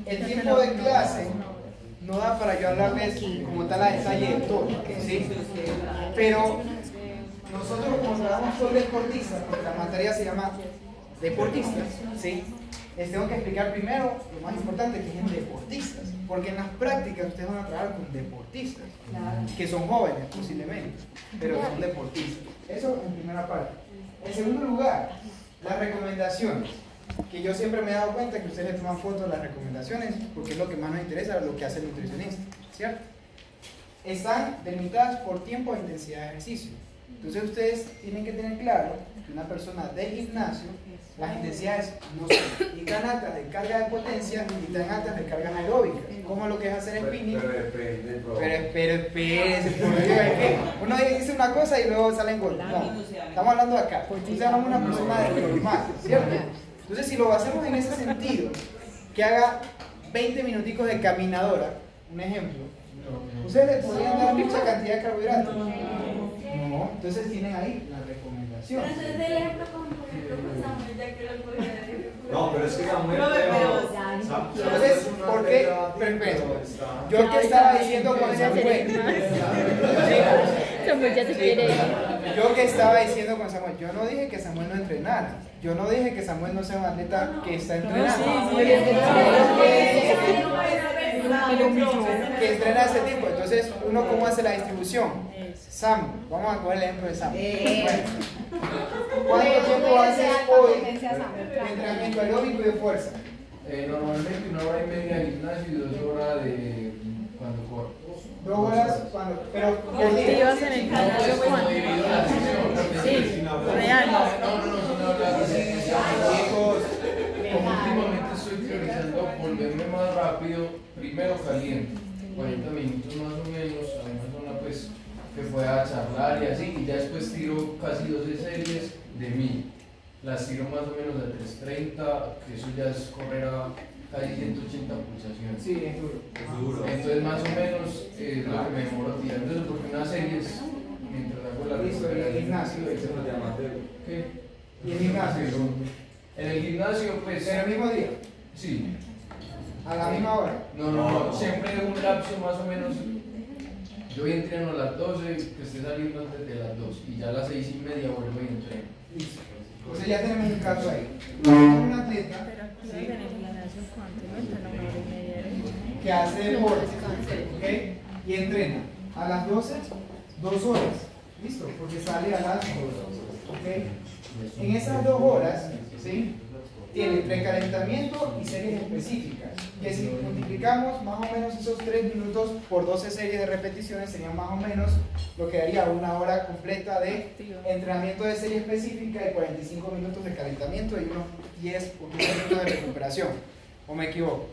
El tiempo de clase no da para yo hablarles como tal a detalle de todo, ¿sí? Pero nosotros como trabajamos con deportistas, porque la materia se llama deportistas, ¿sí? Les tengo que explicar primero lo más importante, que es en deportistas, porque en las prácticas ustedes van a trabajar con deportistas, que son jóvenes posiblemente, pero son deportistas. Eso en primera parte. En segundo lugar, las recomendaciones, que yo siempre me he dado cuenta que ustedes le toman fotos de las recomendaciones, porque es lo que más nos interesa, lo que hace el nutricionista, ¿cierto? Están delimitadas por tiempo e intensidad de ejercicio. Entonces ustedes tienen que tener claro que una persona de gimnasio, las intensidades no son ni tan altas de carga de potencia ni tan altas de cargas aeróbicas, como lo que es hacer spinning. Pero espérese, por Dios, es que uno dice una cosa y luego salen gol. No, estamos hablando de acá. Ustedes hablamos de una persona de normal, ¿cierto? Entonces, si lo hacemos en ese sentido, que haga 20 minuticos de caminadora, un ejemplo, ustedes le podrían dar mucha cantidad de carbohidratos. No, entonces tienen ahí la recomendación. Entonces el ejemplo con Samuel, ya que lo podía decir. No, pero es que Samuel. Entonces, ¿por qué? Perfecto. Yo que estaba diciendo con Samuel. Samuel ya se quiere ir. Yo que estaba diciendo con Samuel, yo no dije que Samuel no entrenara. Yo no dije que Samuel no sea un atleta que está entrenando. Que entrena ese tipo. Entonces, ¿uno cómo hace la distribución? Sam, vamos a coger el ejemplo de Sam. ¿Cuánto tiempo haces hoy de entrenamiento aeróbico y de fuerza? Normalmente 1 hora y media de gimnasio y 2 horas de cuando corro. 2 horas cuando. Pero por ¿Te día. ibas en el gimnasio cuándo? Sí, real. Como últimamente estoy priorizando volverme más rápido, primero caliente. 40 minutos más o menos a una zona pues que pueda charlar y así, y ya después tiro casi 12 series de 1000. Las tiro más o menos a 330, que eso ya es correr a casi 180 pulsaciones. Sí, es duro. Entonces más o menos es lo que me demoro tirando eso, porque una serie es mientras hago la Listo, y el gimnasio. ¿Qué? ¿Y el gimnasio? En el gimnasio pues... ¿En el mismo día? Sí. ¿A la misma hora? No, siempre un lapso más o menos. Yo voy entreno a las 12, que esté saliendo antes de las 2, y ya a las 6:30 vuelvo y entreno. Listo. Entonces ya tenemos un caso ahí. Un atleta, ¿sí?, que hace deporte, ¿ok?, y entrena a las 12, 2 horas. Listo, porque sale a las 2, ¿ok? En esas 2 horas, ¿sí?, tiene precalentamiento y series específicas, que si multiplicamos más o menos esos 3 minutos por 12 series de repeticiones, serían más o menos lo que daría una hora completa de entrenamiento de serie específica y 45 minutos de calentamiento y unos 10 o 15 minutos de recuperación. ¿O me equivoco?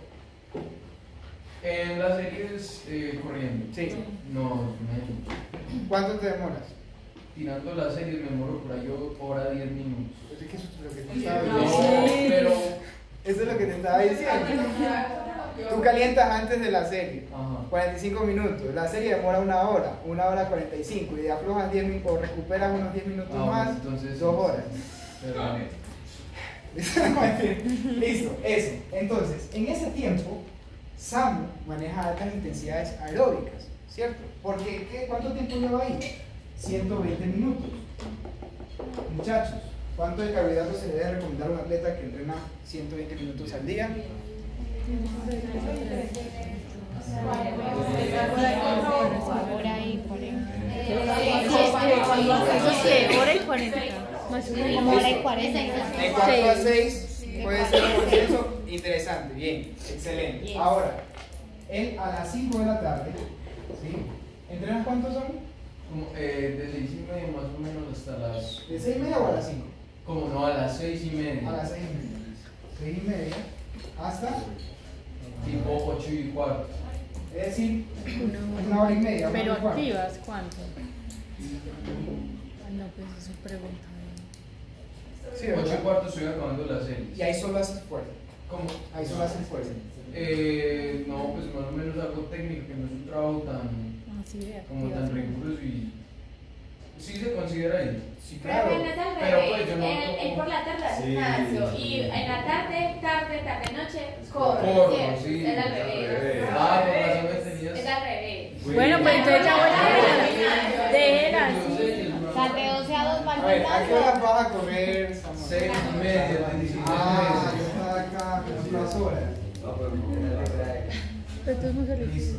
En las series corriendo. Sí. No, me... ¿Cuánto te demoras? Tirando las series me demoro por ahí hora 10 minutos. Es que eso es lo que te estaba No, diciendo. pero... Eso es lo que te estaba diciendo. Tú calientas antes de la serie, Ajá. 45 minutos. La serie demora 1 hora, 1 hora 45, y de aflojas 10 minutos, o recuperas unos 10 minutos más, entonces, 2 horas. Pero... Listo, eso. Entonces, en ese tiempo, Samu maneja altas intensidades aeróbicas, ¿cierto? Porque, ¿cuánto tiempo lleva ahí? 120 minutos. Muchachos, ¿cuánto de carbohidratos se le debe recomendar a un atleta que entrena 120 minutos al día? Hora y 40. Hora y 40. Más o menos. Como hora y 40. De 4 a 6 puede ser un proceso interesante. Bien, excelente. Yes. Ahora, él a las 5 de la tarde, ¿sí?, ¿entrenas cuántos son? Como, de 6:30 más o menos hasta las... ¿De 6:30 o a las 5? Como no, a las 6:30. A las 6:30. 6:30 hasta tipo 8:15. Es decir, 1 hora y media. Pero 1 hora y cuarto. activas, ¿cuánto? No, pues eso pregunta. Sí, 8:15 estoy acabando la serie. y ahí solo haces fuerza. ¿Cómo? Ahí solo haces fuerza. No, pues más o menos algo técnico, que no es un trabajo tan, Así de como tan activas. riguroso y sí se considera ahí. Sí, Pero claro. bueno, es al Pero, revés. pues, yo no Él por la tarde al Sí. gimnasio y en la tarde, noche, corre. Corro, ¿cierto? sí. Es al revés. Ah, por razón me tenías. Es al revés. Bueno, pues entonces ya voy a déjela así. O sea, de 12 a 2 va A ver, ¿a qué al horas vas a correr, Samuel? 6:30, 17 Ah, yo meses. estaba acá con 2 horas. Listo.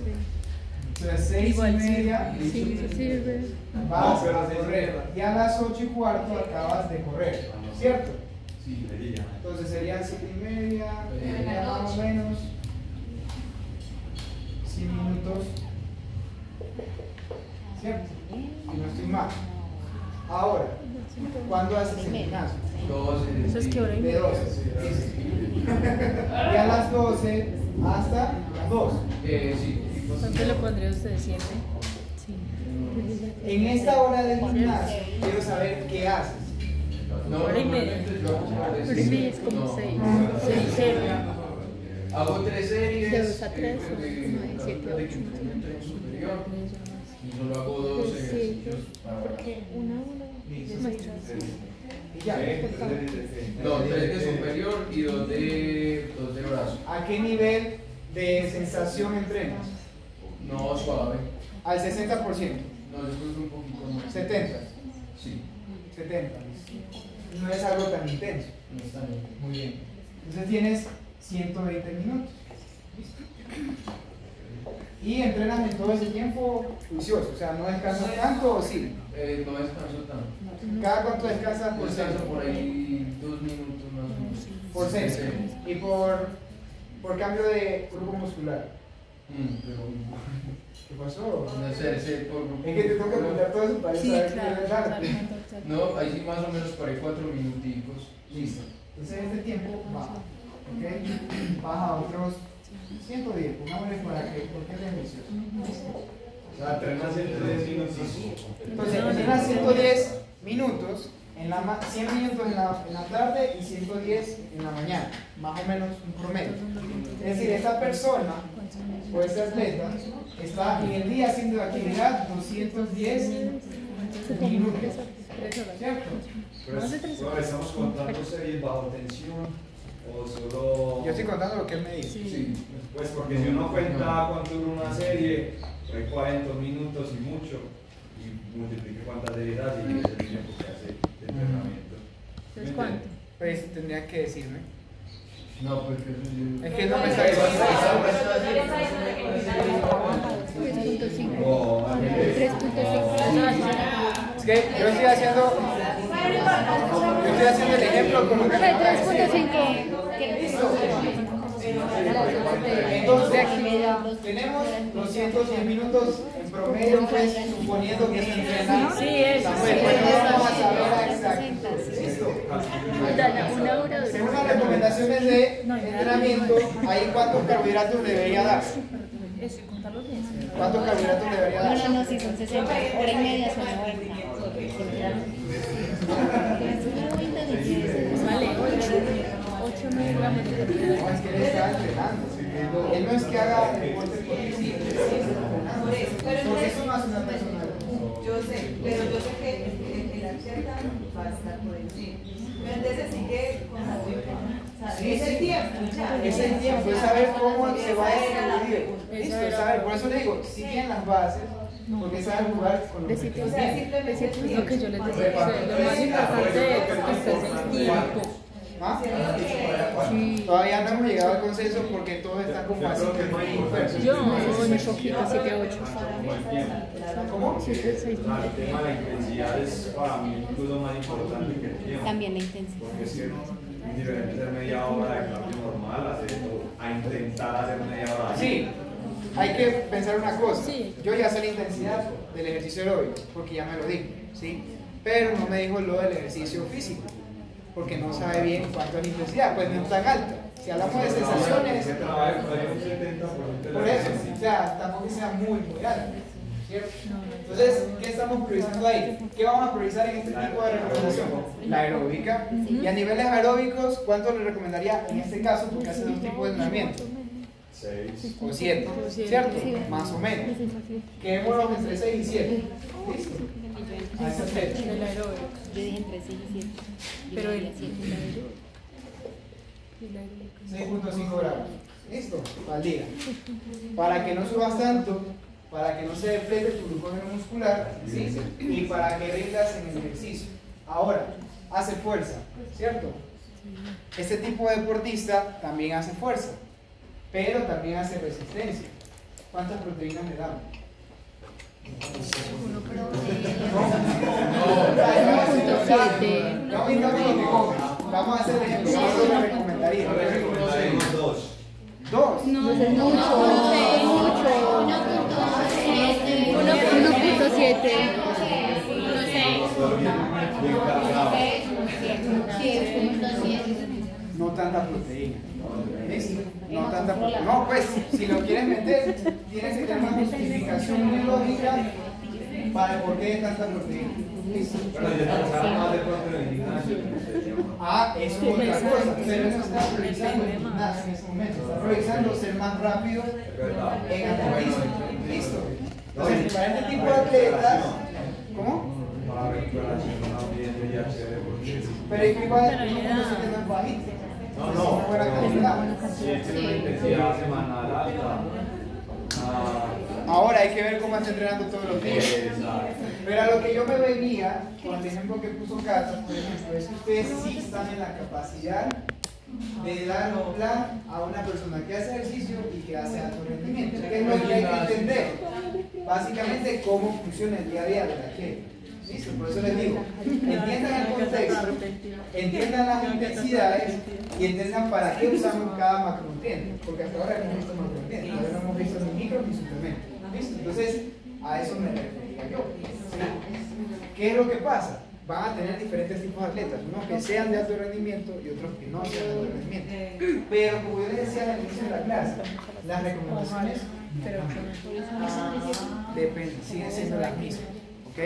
Entonces, 6:30 Sí, sí sirve. vas a correr. Y a las 8:15 acabas de correr, ¿cierto? Sí. Entonces serían 7:30, la más o noche. menos 100 minutos, ¿cierto? Y no estoy mal. Ahora, ¿cuándo haces el gimnasio? 12. Eso es que hora y De media. 12. Listo. Y a las 12 hasta las 2. Sí. ¿Cuánto le pondría usted? ¿7? Sí. En esta hora del gimnasio, quiero saber qué haces. No, Hora y media. normalmente yo hago como Hora y media es como no. 6. 6, Hago 3 series. De 2 a 3, pues, 9, 7, de 8. tren superior. Y solo hago 2 Sí, ejercicios para... porque una maestra. Y ya. No, 3 de superior y 2 de brazo. ¿A qué nivel de sensación entrenas? No, suave. Al 60%. No, después un poquito más. 70. Sí, 70. No es algo tan intenso. no está bien. Muy bien. Entonces tienes 120 minutos. ¿Listo? Y entrenas en todo ese tiempo juicioso. O sea, no descansas tanto o sí. No descanso tanto. ¿Cada cuánto descansas por Descanso serie? por ahí 2 minutos más o menos. Por serie. Y por cambio de grupo muscular. Pero ¿Qué pasó? no sé, por grupo. Es que te tengo que preguntar todo eso para Sí, saber qué claro, debes claro, darte. claro. No, ahí sí más o menos por ahí 4 minuticos. Listo. Entonces este tiempo baja. ¿Ok? Baja a otros 110, pongámosle para que, porque es ejercicio. O sea, entrenas 110 minutos. Entonces, entrenas 110 minutos, 100 minutos en la tarde y 110 en la mañana, más o menos un promedio. Es decir, esta persona o este atleta está en el día haciendo actividad 210 minutos. ¿Cierto? Pero estamos contando series bajo tensión o solo. Yo estoy contando lo que él me dice. Sí, pues porque si uno cuenta cuánto dura una serie, hay 40 minutos y mucho, y multiplique cuántas series hace y es el tiempo que hace de entrenamiento. ¿Entonces cuánto? Pues tendría que decirme. No, porque Es que no me está diciendo. 3.5. Es que yo estoy haciendo el ejemplo con lo que me acaba de decir. 3.5. Entonces, tenemos 210 minutos en promedio, pues, suponiendo que se entrena. Samuel, bueno, no vamos a saber exacto. ¿Listo? Según las recomendaciones de entrenamiento, ahí cuántos carbohidratos le debería dar. ¿Cuántos carbohidratos le debería dar? No, si son 60, hora y media son 90. Vale, 8 miligramos de carbohidratos. No, es que él está entrenando. Él no es que haga deporte porque sí, él sí está entrenando. Porque eso no hace una persona. Yo sé, pero yo sé que el atleta va a estar por encima. Pero entonces sí que con la Sí, es el tiempo. Es el tiempo, es saber cómo se va a distribuir. Listo, es saber. Por eso le digo, si tienen las bases, porque saben jugar con los O sea, simplemente es lo que yo les decía, lo más importante de esto es el tiempo. ¿Ah? Todavía no hemos llegado al consenso porque todos están como así muy dispersos. Yo, muy poquito, 7, 8. ¿Cómo? 7, 6. El tema de la intensidad es para mí incluso más importante que el tiempo. También la intensidad. Porque es que es diferente hacer media hora de cambio normal hacer esto, a intentar hacer media hora. Sí, hay que pensar una cosa. Yo ya sé la intensidad del ejercicio aeróbico porque ya me lo dijo, ¿sí? Pero no me dijo lo del ejercicio físico porque no sabe bien cuánto es la intensidad, pues no es tan alta. Si hablamos de sensaciones, por eso, o sea, tampoco que sea muy alta, ¿cierto? Entonces, ¿qué estamos priorizando ahí? ¿Qué vamos a priorizar en este tipo de recomendación? La aeróbica. Y a niveles aeróbicos, ¿cuánto le recomendaría en este caso? Porque hace dos tipos de entrenamiento. 6 o 7, ¿cierto? Más o menos. Quedémonos entre 6 y 7. ¿Listo? A ese aspecto. El aeróbico. Yo dije entre 6 y 7. Pero el 6.5 gramos. ¿Listo? Al día. Para que no subas tanto, para que no se deplete tu glucógeno muscular, ¿sí? Y para que rindas en el ejercicio. Ahora, hace fuerza, ¿cierto? Este tipo de deportista también hace fuerza, pero también hace resistencia. ¿Cuántas proteínas le damos? Vamos a hacer el ejemplo. ¿Cuánto le recomendaría? Dos. ¿Dos? No, es mucho. 1.7. No tanta proteína. ¿Listo? No tanta proteína. No, pues, si lo quieres meter, tienes que tener una justificación muy lógica para el porqué de tanta proteína. ¿Listo? Pero ya estamos más de pronto en el gimnasio. Ah, eso es otra cosa. Pero no está priorizando el gimnasio en ese momento. Está priorizando ser más rápido en atletismo. ¿Listo? Entonces, para este tipo de atletas, ¿cómo? Para recuperación también ya chévere porque Pero igual, no es bajito. no, Una buena calidad. si es una intensidad semanal alta. Ahora hay que ver cómo está entrenando todos los días. Pero a lo que yo me venía, con el ejemplo que puso Cata, por ejemplo, es que ustedes sí están en la capacidad de dar un plan a una persona que hace ejercicio y que hace alto rendimiento. ¿Qué es lo que hay que entender? Básicamente cómo funciona el día a día de la gente. ¿Listo? Por eso les digo, entiendan el contexto, entiendan las intensidades y entiendan para qué usamos cada macronutriente. Porque hasta ahora hemos visto macronutrientes, todavía no hemos visto ni micro ni suplementos. ¿Listo? Entonces, a eso me refería yo. ¿Sí? ¿Qué es lo que pasa? van a tener diferentes tipos de atletas, unos que sean de alto rendimiento y otros que no sean de alto rendimiento. Pero como yo les decía al inicio de la clase, las recomendaciones siguen siendo las mismas, ¿ok?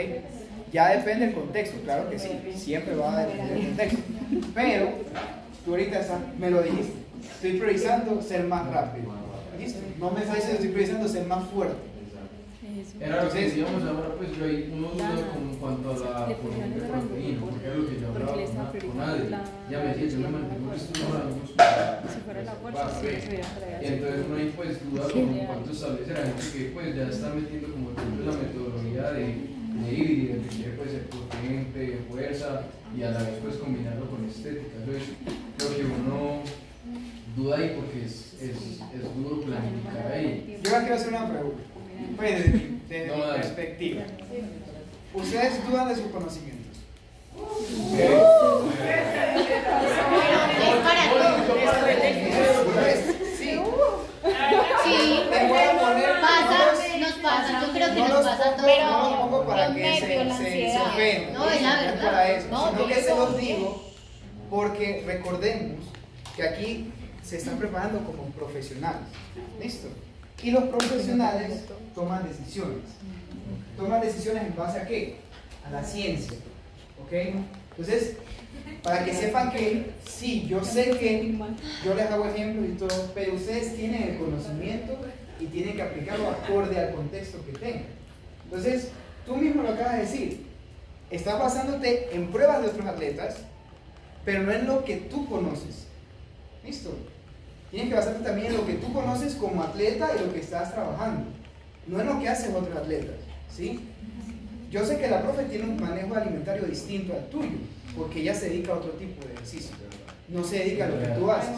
Ya depende del contexto, claro que sí, siempre va a depender del contexto. Pero tú ahorita me lo dijiste, estoy priorizando ser más rápido. ¿Listo? No me está diciendo estoy priorizando ser más fuerte. Era lo que decíamos ahora, pues yo hay uno duda en cuanto a la porción de proteína, porque es lo que yo hablaba con Adri. Ya me decía, yo me mantengo estudiando y entonces uno ahí pues duda con cuánto establece la gente que pues ya está metiendo como la metodología de ir y de que quiere pues ser potente, fuerza y a la vez pues combinarlo con estética. Eso es lo que uno duda ahí porque es duro planificar ahí. Yo quiero hacer una pregunta, pues desde mi perspectiva. ¿Ustedes dudan de sus conocimientos? Sí. Sí, nos pasa, yo creo que nos pasa a todos. Pero no los pongo para que se ofendan. No, es la verdad. Para eso, No, sino que se los digo porque recordemos que aquí se están preparando como profesionales. ¿Listo? Y los profesionales toman decisiones. ¿Toman decisiones en base a qué? A la ciencia. ¿Ok? Entonces, para que sepan que sí, yo sé que yo les hago ejemplos y todo, pero ustedes tienen el conocimiento y tienen que aplicarlo acorde al contexto que tengan. Entonces, tú mismo lo acabas de decir. Estás basándote en pruebas de otros atletas, pero no en lo que tú conoces. ¿Listo? Tienes que basarte también en lo que tú conoces como atleta y lo que estás trabajando, no en lo que hacen otros atletas, ¿sí? Yo sé que la profe tiene un manejo alimentario distinto al tuyo, porque ella se dedica a otro tipo de ejercicio, no se dedica a lo que tú haces.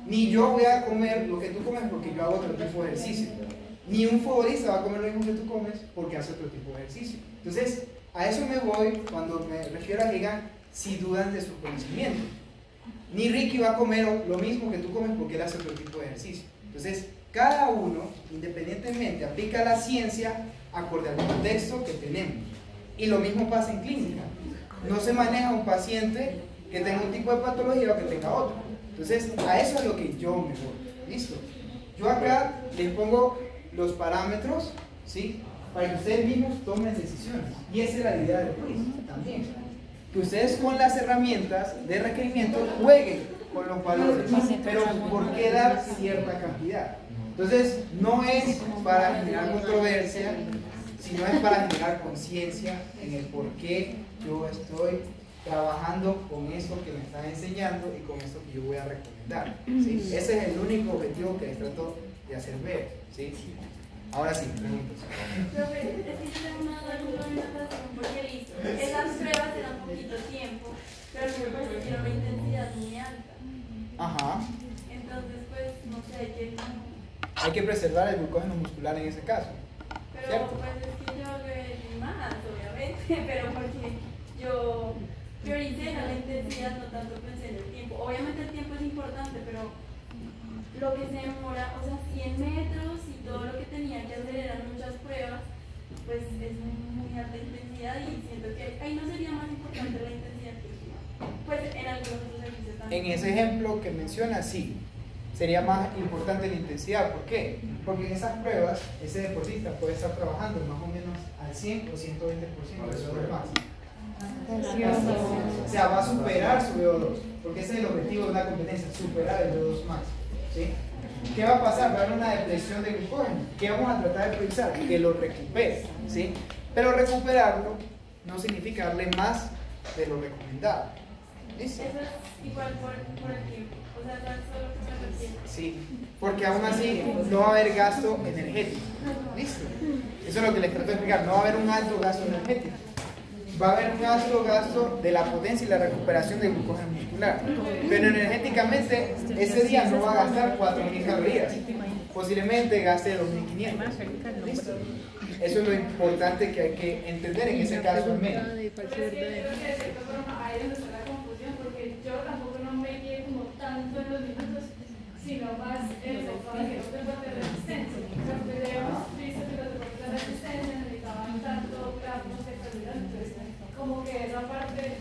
Ni yo voy a comer lo que tú comes porque yo hago otro tipo de ejercicio. Ni un futbolista va a comer lo mismo que tú comes porque hace otro tipo de ejercicio. Entonces, a eso me voy cuando me refiero a que digan si dudan de su conocimiento. Ni Ricky va a comer lo mismo que tú comes porque él hace otro tipo de ejercicio. Entonces, cada uno, independientemente, aplica la ciencia acorde al contexto que tenemos. Y lo mismo pasa en clínica. No se maneja un paciente que tenga un tipo de patología o que tenga otro. Entonces, a eso es lo que yo me voy. ¿Listo? Yo acá les pongo los parámetros, ¿sí? Para que ustedes mismos tomen decisiones. Y esa es la idea del quiz también. Que ustedes con las herramientas de requerimiento jueguen con los valores, pero ¿por qué dar cierta cantidad? Entonces, no es para generar controversia, sino es para generar conciencia en el por qué yo estoy trabajando con esto que me están enseñando y con esto que yo voy a recomendar, ¿sí? Ese es el único objetivo que les trato de hacer ver, ¿sí? Ahora sí, preguntas. Profe, existe una argumentación porque listo, esas pruebas te dan poquito tiempo, pero a mí me parece que tiene una intensidad muy alta. Ajá. Entonces, pues, no sé, Hay que preservar el glucógeno muscular en ese caso. Pero ¿cierto? pues es que yo lo vi más, obviamente, pero porque yo prioricé la intensidad, no tanto pensé en el tiempo. Obviamente el tiempo es importante, pero lo que se demora, o sea, 100 metros y todo lo que tenía que hacer eran muchas pruebas, pues es muy alta intensidad y siento que ahí no sería más importante la intensidad que pues en algunos otros ejercicios también. En ese ejemplo que menciona, sí, sería más importante la intensidad. ¿Por qué? Porque en esas pruebas ese deportista puede estar trabajando más o menos al 100 o 120% de VO2 máximo. O sea, va a superar su VO2, porque ese es el objetivo de una competencia, superar el VO2 máximo. ¿Sí? ¿Qué va a pasar? Va a haber una depresión de glucógeno. ¿Qué vamos a tratar de priorizar? Que lo recupere, ¿sí? Pero recuperarlo no significa darle más de lo recomendado. ¿Listo? Eso es igual por el tiempo, o sea, tan solo que se requiere. Sí, porque aún así no va a haber gasto energético. ¿Listo? Eso es lo que les trato de explicar. No va a haber un alto gasto energético. Va a haber un alto gasto de la potencia y la recuperación del glucógeno muscular. Pero energéticamente, ese día no va a gastar 4.000 calorías. Posiblemente gaste 2.500. ¿Listo? Eso es lo importante que hay que entender en ese caso al menos. Pero es que yo creo que de cierta forma ahí es donde está la confusión, porque yo tampoco no me guié como tanto en los minutos, sino más enfocado en los deportes de resistencia. Porque ya hemos visto que los deportes de resistencia necesitaban tanto gramos de carbohidratos, entonces como que esa parte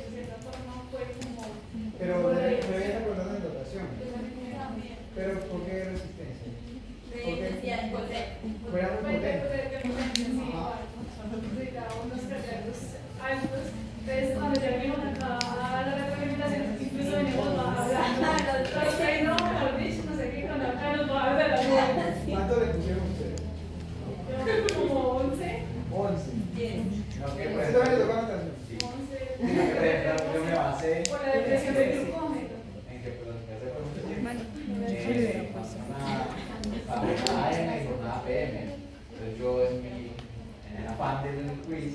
afán del quiz,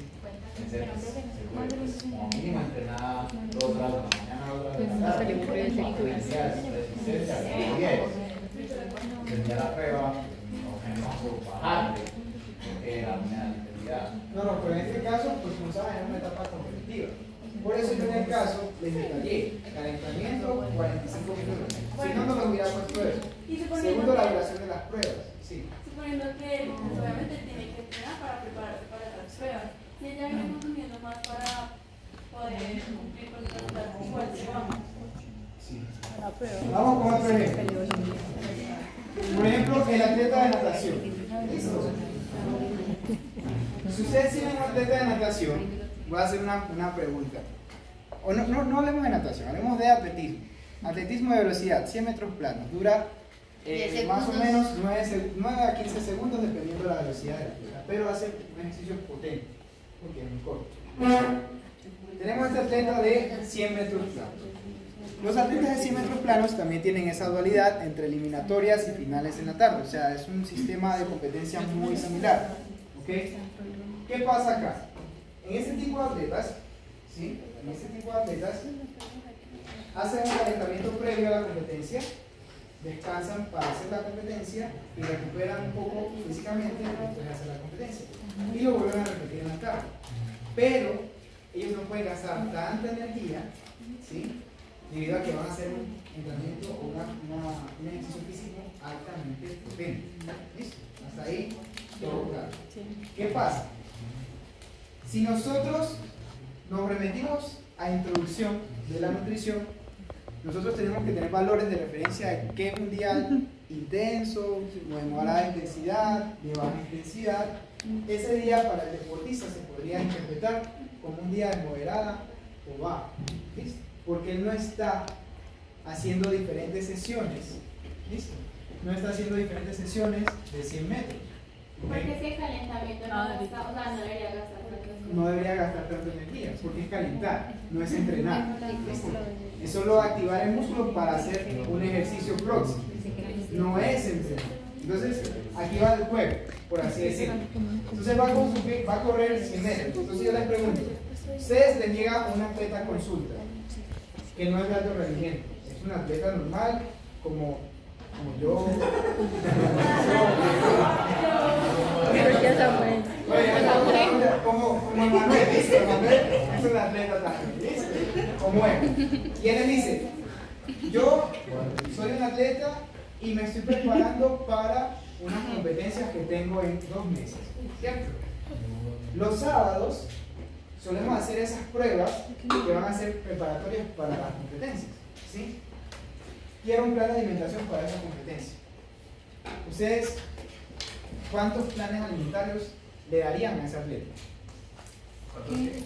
como mínimo entrenar 2 horas de la mañana, 2 horas de la tarde, resistencia, terminar la prueba, bajar la intensidad. No, pero en este caso, pues como saben, es una etapa competitiva. Por eso yo en el caso les detallé calentamiento 45 minutos. Si no, no me hubiera puesto eso. Segundo, la duración de las pruebas. Sí. Suponiendo que obviamente tiene que entrenar para prepararse para las pruebas. Y ella viene consumiendo más para poder cumplir con las pruebas. Igual se vamos. Sí. Vamos con otro ejemplo. Por ejemplo, el atleta de natación. ¿Listo? Si ustedes tienen un atleta de natación, voy a hacer una pregunta. O no hablemos de natación, hablemos de atletismo. Atletismo de velocidad, 100 metros planos. Dura más o menos 9 a 15 segundos dependiendo de la velocidad de la atleta. Pero hace un ejercicio potente, porque es muy corto. Tenemos este atleta de 100 metros planos. Los atletas de 100 metros planos también tienen esa dualidad entre eliminatorias y finales en la tarde. O sea, es un sistema de competencia muy similar. ¿Okay? ¿Qué pasa acá? En este tipo de atletas, ¿sí? Hacen un calentamiento previo a la competencia, descansan para hacer la competencia y recuperan un poco físicamente después de hacer la competencia. Y lo vuelven a repetir en la tarde. Pero ellos no pueden gastar tanta energía, ¿sí? Debido a que van a hacer un entrenamiento o un ejercicio físico altamente potente. ¿Listo? Hasta ahí todo claro. ¿Qué pasa? Si nosotros nos remitimos a introducción de la nutrición, nosotros tenemos que tener valores de referencia de qué es un día intenso, o de moderada intensidad, de baja intensidad. Ese día para el deportista se podría interpretar como un día de moderada o baja. ¿Listo? Porque él no está haciendo diferentes sesiones. ¿Listo? No está haciendo diferentes sesiones de 100 metros. Porque ese calentamiento no debería gastar tanta energía, porque es calentar, no es entrenar. Es solo activar el músculo para hacer un ejercicio próximo, no es entrenar. Entonces, aquí va el juego, por así decirlo. Entonces va a correr 100 metros. Entonces yo les pregunto, ustedes les llega un atleta a consulta, que no es de alto rendimiento, es un atleta normal, como yo. Como Manuel, ¿listo? Manuel es un atleta también, ¿listo? Como él. Y él dice, yo soy un atleta y me estoy preparando para unas competencias que tengo en 2 meses, ¿cierto? Los sábados solemos hacer esas pruebas que van a ser preparatorias para las competencias, ¿sí? Quiero un plan de alimentación para esa competencia. ¿Ustedes cuántos planes alimentarios le darían a ese atleta?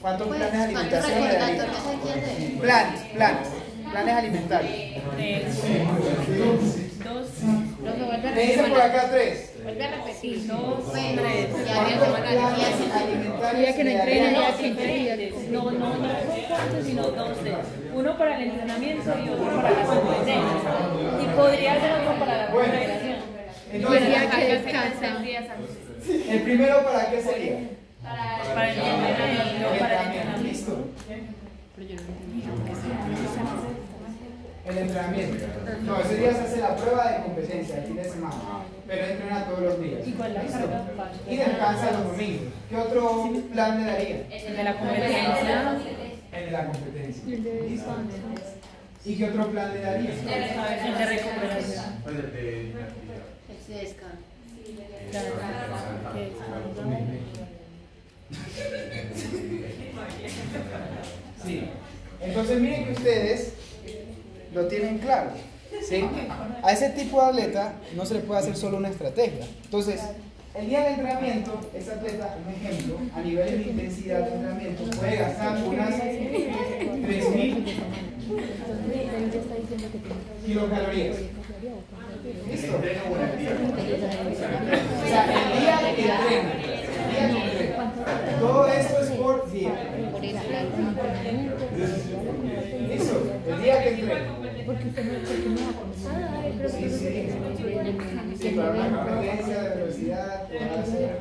¿Cuántos planes de alimentación le darían? Planes alimentarios. 2. Me dicen por acá 3. Vuelve a repetir. 2, 3. Ya que no entrenen, No cuántos, sino 2. Uno para el entrenamiento y otro para la competencia. Y podría ser otro para la recuperación. Entonces, ¿el primero para qué sería? Para el entrenamiento. ¿Listo? El entrenamiento. No, ese día se hace la prueba de competencia, el fin de semana. Pero entrena todos los días. Y descansa los domingos. ¿Qué otro plan le daría? El de la competencia. El de la competencia. ¿Listo? ¿Y qué otro plan le daría? El de recuperación. El de descanso. Sí. Entonces miren que ustedes lo tienen claro, ¿sí? A ese tipo de atleta no se le puede hacer solo una estrategia. Entonces, el día del entrenamiento, ese atleta, un ejemplo, a niveles de intensidad de entrenamiento, puede gastar unas 3.000 kilocalorías. ¿Listo? O sea, el día que entrena. Todo esto es por día. ¿Listo? El día que entrena. Sí, para una competencia de velocidad, puede hacer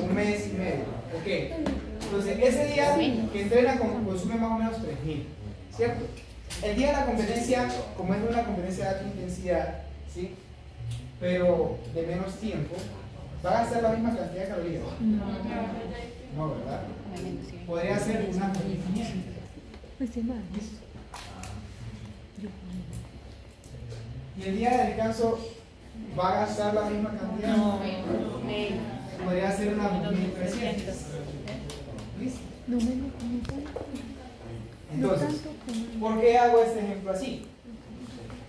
un mes 3,5. Ok. Entonces, ese día que entrena consume más o menos 3,000. ¿Cierto? El día de la competencia, como es una competencia de alta intensidad, ¿sí? Pero de menos tiempo, ¿va a gastar la misma cantidad de calorías? No, ¿verdad? Podría ser una 1,500. Listo. Y el día de descanso, ¿va a gastar la misma cantidad? No, podría ser una 1,300. ¿Listo? Entonces, ¿por qué hago este ejemplo así?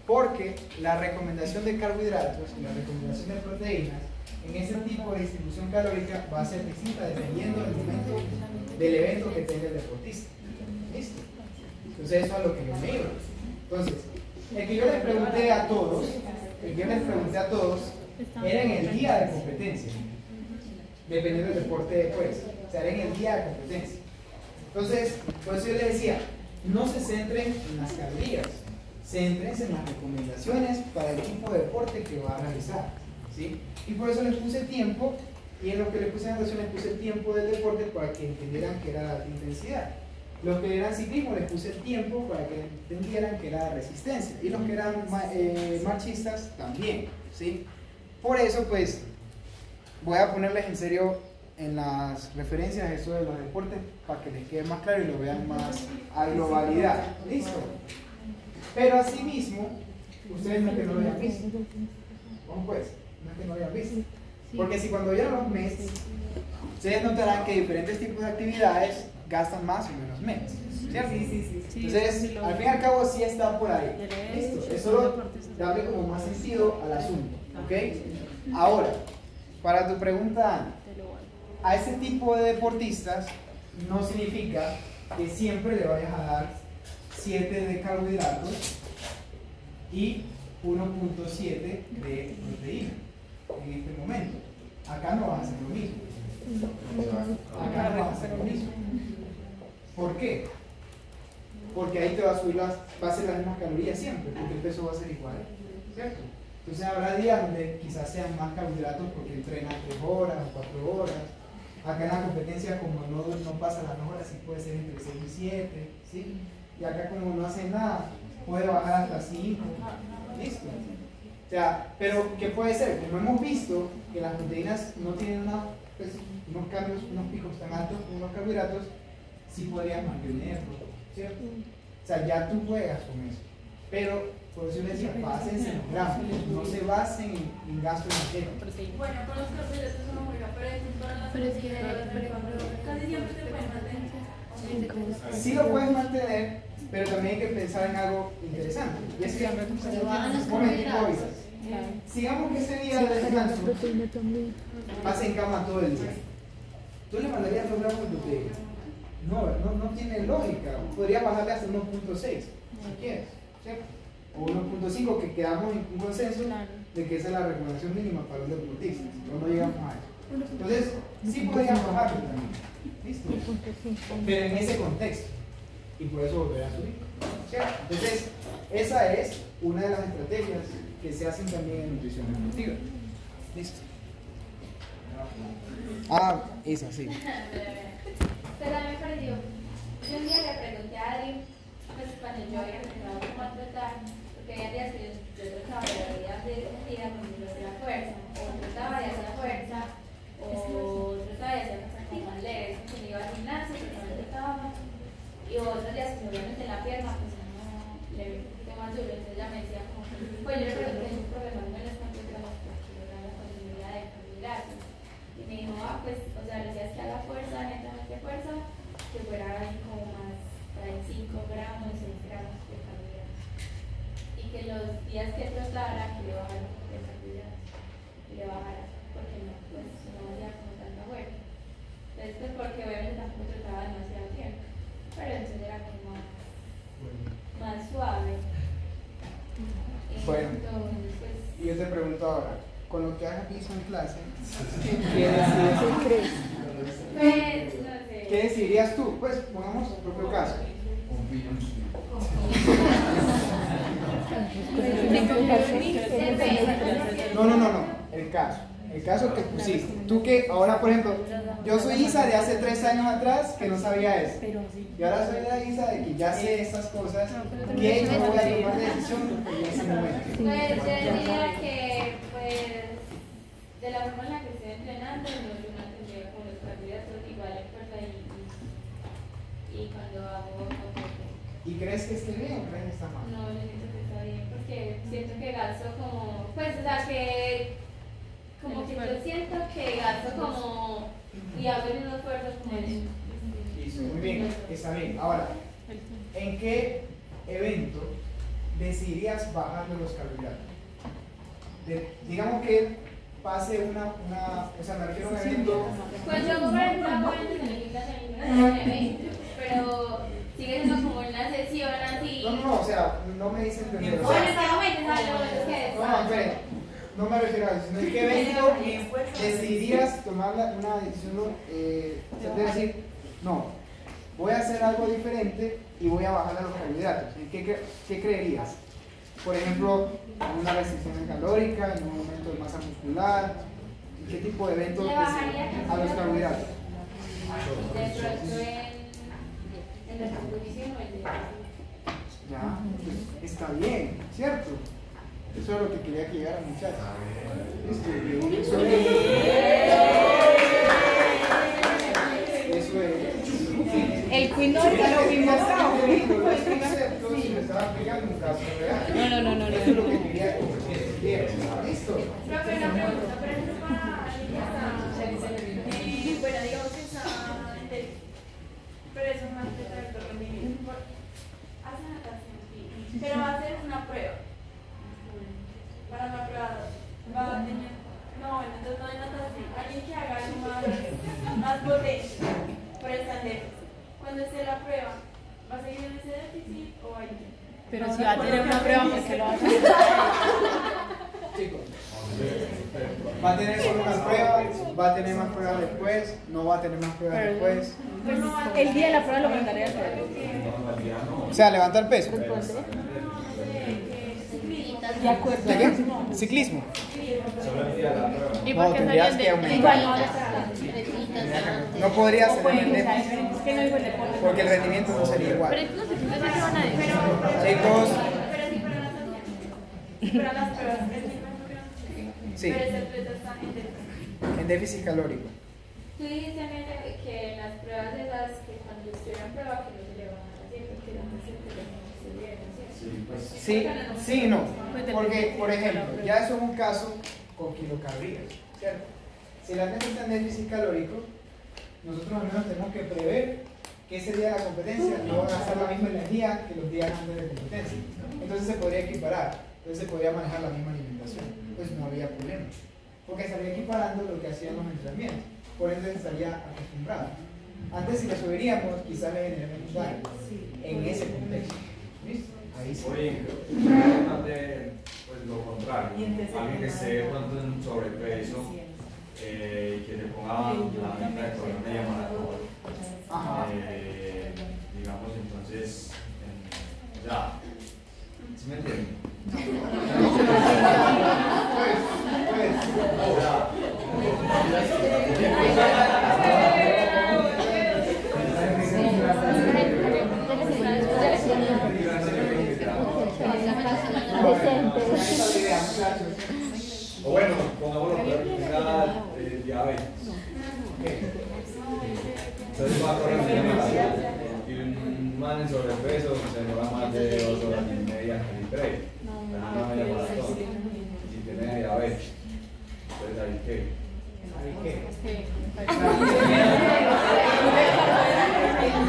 Porque la recomendación de carbohidratos y la recomendación de proteínas en ese tipo de distribución calórica va a ser distinta dependiendo del momento del evento que tenga el deportista. ¿Listo? Entonces eso es a lo que yo me iba. Entonces, el que yo les pregunté a todos, era en el día de competencia, dependiendo del deporte después. O sea, era en el día de competencia. Entonces, por eso yo les decía, no se centren en las calorías, céntrense en las recomendaciones para el tipo de deporte que va a realizar, ¿sí? Y por eso les puse tiempo, y en lo que les puse en la notación les puse el tiempo del deporte para que entendieran que era de alta intensidad. Los que eran ciclismo les puse el tiempo para que entendieran que era de resistencia, y los que eran marchistas también, ¿sí? Por eso, pues, voy a ponerles en serio en las referencias eso de los deportes para que les quede más claro y lo vean más a globalidad. ¿Listo? Pero asimismo, ustedes no es que no lo hayan visto. ¿Cómo pues? No es que no lo hayan visto. Porque si cuando vieron los meses, ustedes notarán que diferentes tipos de actividades gastan más o menos meses. ¿Cierto? Sí. Entonces, al fin y al cabo, sí está por ahí. ¿Listo? Es solo darle como más sentido al asunto. ¿Ok? Ahora, para tu pregunta, Ana, a ese tipo de deportistas no significa que siempre le vayas a dar 7 de carbohidratos y 1,7 de proteína en este momento. Acá no vas a hacer lo mismo. Acá no vas a hacer lo mismo. ¿Por qué? Porque ahí te va a subir va a ser las mismas calorías siempre, porque el peso va a ser igual, ¿cierto? Entonces habrá días donde quizás sean más carbohidratos porque entrenan 3 horas o 4 horas. Acá en la competencia, como no pasa las 2 horas, sí puede ser entre 6 y 7, ¿sí? Y acá como no hace nada, puede bajar hasta 5. ¿Listo? O sea, pero ¿qué puede ser? Como hemos visto que las proteínas no tienen unos cambios, unos picos tan altos como los carbohidratos, sí podrías mantenerlo, ¿cierto? O sea, ya tú juegas con eso. Pero, por eso les decía, básense en los gramos, no se basen en gasto entero. Bueno, con los carbohidratos uno juega, pero es que casi siempre te pueden mantener. Sí lo puedes mantener, pero también hay que pensar en algo interesante. Y es que, sigamos que ese día de descanso pase en cama todo el día. ¿Tú le mandarías 2 gramos de proteína? No tiene lógica. Podría bajarle hasta 1,6 si quieres, ¿cierto? O 1,5, que quedamos en un consenso de que esa es la recomendación mínima para los deportistas, pero no llegamos a eso. Entonces, sí podríamos bajarlo también, ¿listo? Pero en ese contexto, y por eso volver a subir, ¿cierto? Entonces, esa es una de las estrategias que se hacen también en nutrición deportiva. ¿Listo? Esa sí. Pero a mí me pareció, yo un día le pregunté a Adri, pues cuando yo había empezado a tratar, porque había días que yo trataba de la vida de día con la fuerza, o trataba de hacer la fuerza, o trataba de hacer cosas más leves, que me iba al gimnasio, pero no trataba, y otros días que obviamente en la pierna, pues no le vi un poquito más duro, entonces ella me decía como, pues yo le pregunté a su profesor, no les cuántos gramos por kilogramo la posibilidad de carbohidratos. Y me dijo, pues, o sea, le decías que haga fuerza, netamente fuerza, que fuera como más, para 5 gramos, 6 gramos de carbohidratos. Y que los días que trotara, que le bajara de carbohidratos, que le bajara, porque no, pues, no hacía como tanta fuerza. Entonces, pues, porque obviamente tampoco trotaba demasiado tiempo, pero entonces era como más suave. Bueno, entonces, pues, y yo te pregunto ahora, con lo que has visto en clase, ¿qué ¿qué decidirías tú? Pues pongamos tu propio caso. No, el caso. El caso que pusiste. Tú que ahora, por ejemplo, yo soy Isa de hace 3 años atrás que no sabía eso. Y ahora soy la Isa de que ya sé estas cosas, que no voy a tomar decisión en ese momento. Pues yo diría que, pues, de la forma en la que estoy entrenando, no tendría como los carbohidratos igual en fuerza y cuando hago deporte. ¿Y crees que esté bien o crees que está mal? No, yo siento que está bien, porque siento que gasto como, pues, o sea, que como que yo siento que gasto como y hago el mismo esfuerzo como él. Listo, muy bien, está bien. Ahora, ¿en qué evento decidirías bajarle los carbohidratos? Digamos que pase o sea, me refiero a un evento. Pues yo, por ejemplo, hago en el gimnasio, en un evento, pero sigue siendo como una sesión así. No, o sea, no me dicen entender. Bueno, en cada momento, ¿sabes? Lo bueno es que No, espere, no me refiero a eso, sino en qué evento decidirías tomar una decisión, de decir, no, voy a hacer algo diferente y voy a bajar a los carbohidratos. ¿En qué creerías? Por ejemplo, en una restricción calórica, en un momento de masa muscular, ¿en qué tipo de eventos a los carbohidratos? De pronto en la composición o en Ya, pues, está bien, ¿cierto? Eso es lo que quería que llegara, muchachos. Eso es. El Queen no es lo mismo. No. Eso es lo que quería que entendieran. ¿Listo? Profe, una pregunta, por ejemplo, para alguien que está, bueno, digamos que está en déficit, pero eso no hace de alto rendimiento, hace natación, pero va a hacer una prueba. Para la prueba va a tener, no, bueno, entonces no hay natación, alguien que haga algo más potente, pero está en déficit. Cuando esté la prueba, ¿va a seguir en ese déficit o hay que? Pero si va a tener una prueba, ¿por qué lo va a hacer? Chicos, va a tener solo una prueba, va a tener más pruebas después, no va a tener más pruebas después. Pues el día de la prueba lo mandaré a hacer. O sea, levantar peso. De acuerdo. ¿De qué? Ciclismo. ¿Y No, por qué tendrías salió que el aumentar. igual no está? No podría ser Pues, el déficit, es que no digo el deporte. porque el rendimiento no sería Pero igual. es que no se van a decir. Chicos, Pero sí para natación. Para las pruebas, es el mismo que sí, pero ese atleta está en déficit. en déficit calórico. Tú dijiste que en las pruebas de las que cuando estuvieran prueba que no se le van a hacer porque la paciente no se viera, ¿cierto? Sí y no. Porque, por ejemplo, ya eso es un caso con kilocalorías, ¿cierto? Si la gente está en déficit calórico, nosotros al menos tenemos que prever que ese día de la competencia no va a gastar la misma energía que los días antes de la competencia. Entonces se podría equiparar, entonces se podría manejar la misma alimentación. Pues no había problema, porque estaría equiparando lo que hacían los entrenamientos, por ende estaría acostumbrado. Antes si le subiríamos, quizás le generaríamos daño en ese contexto. ¿Listo? Ahí sí. Oye, pues lo contrario, alguien que esté pronto en sobrepeso y que se ponga la meta de correr media maratón, digamos, entonces, ya, ¿sí me entienden? O bueno, pongámoslo claro, que tenga diabetes. Entonces va a correr media maratón y un man en sobrepeso se demora más de 2 horas y media en el tren. Una media maratón. Y si tiene diabetes, entonces ahí qué.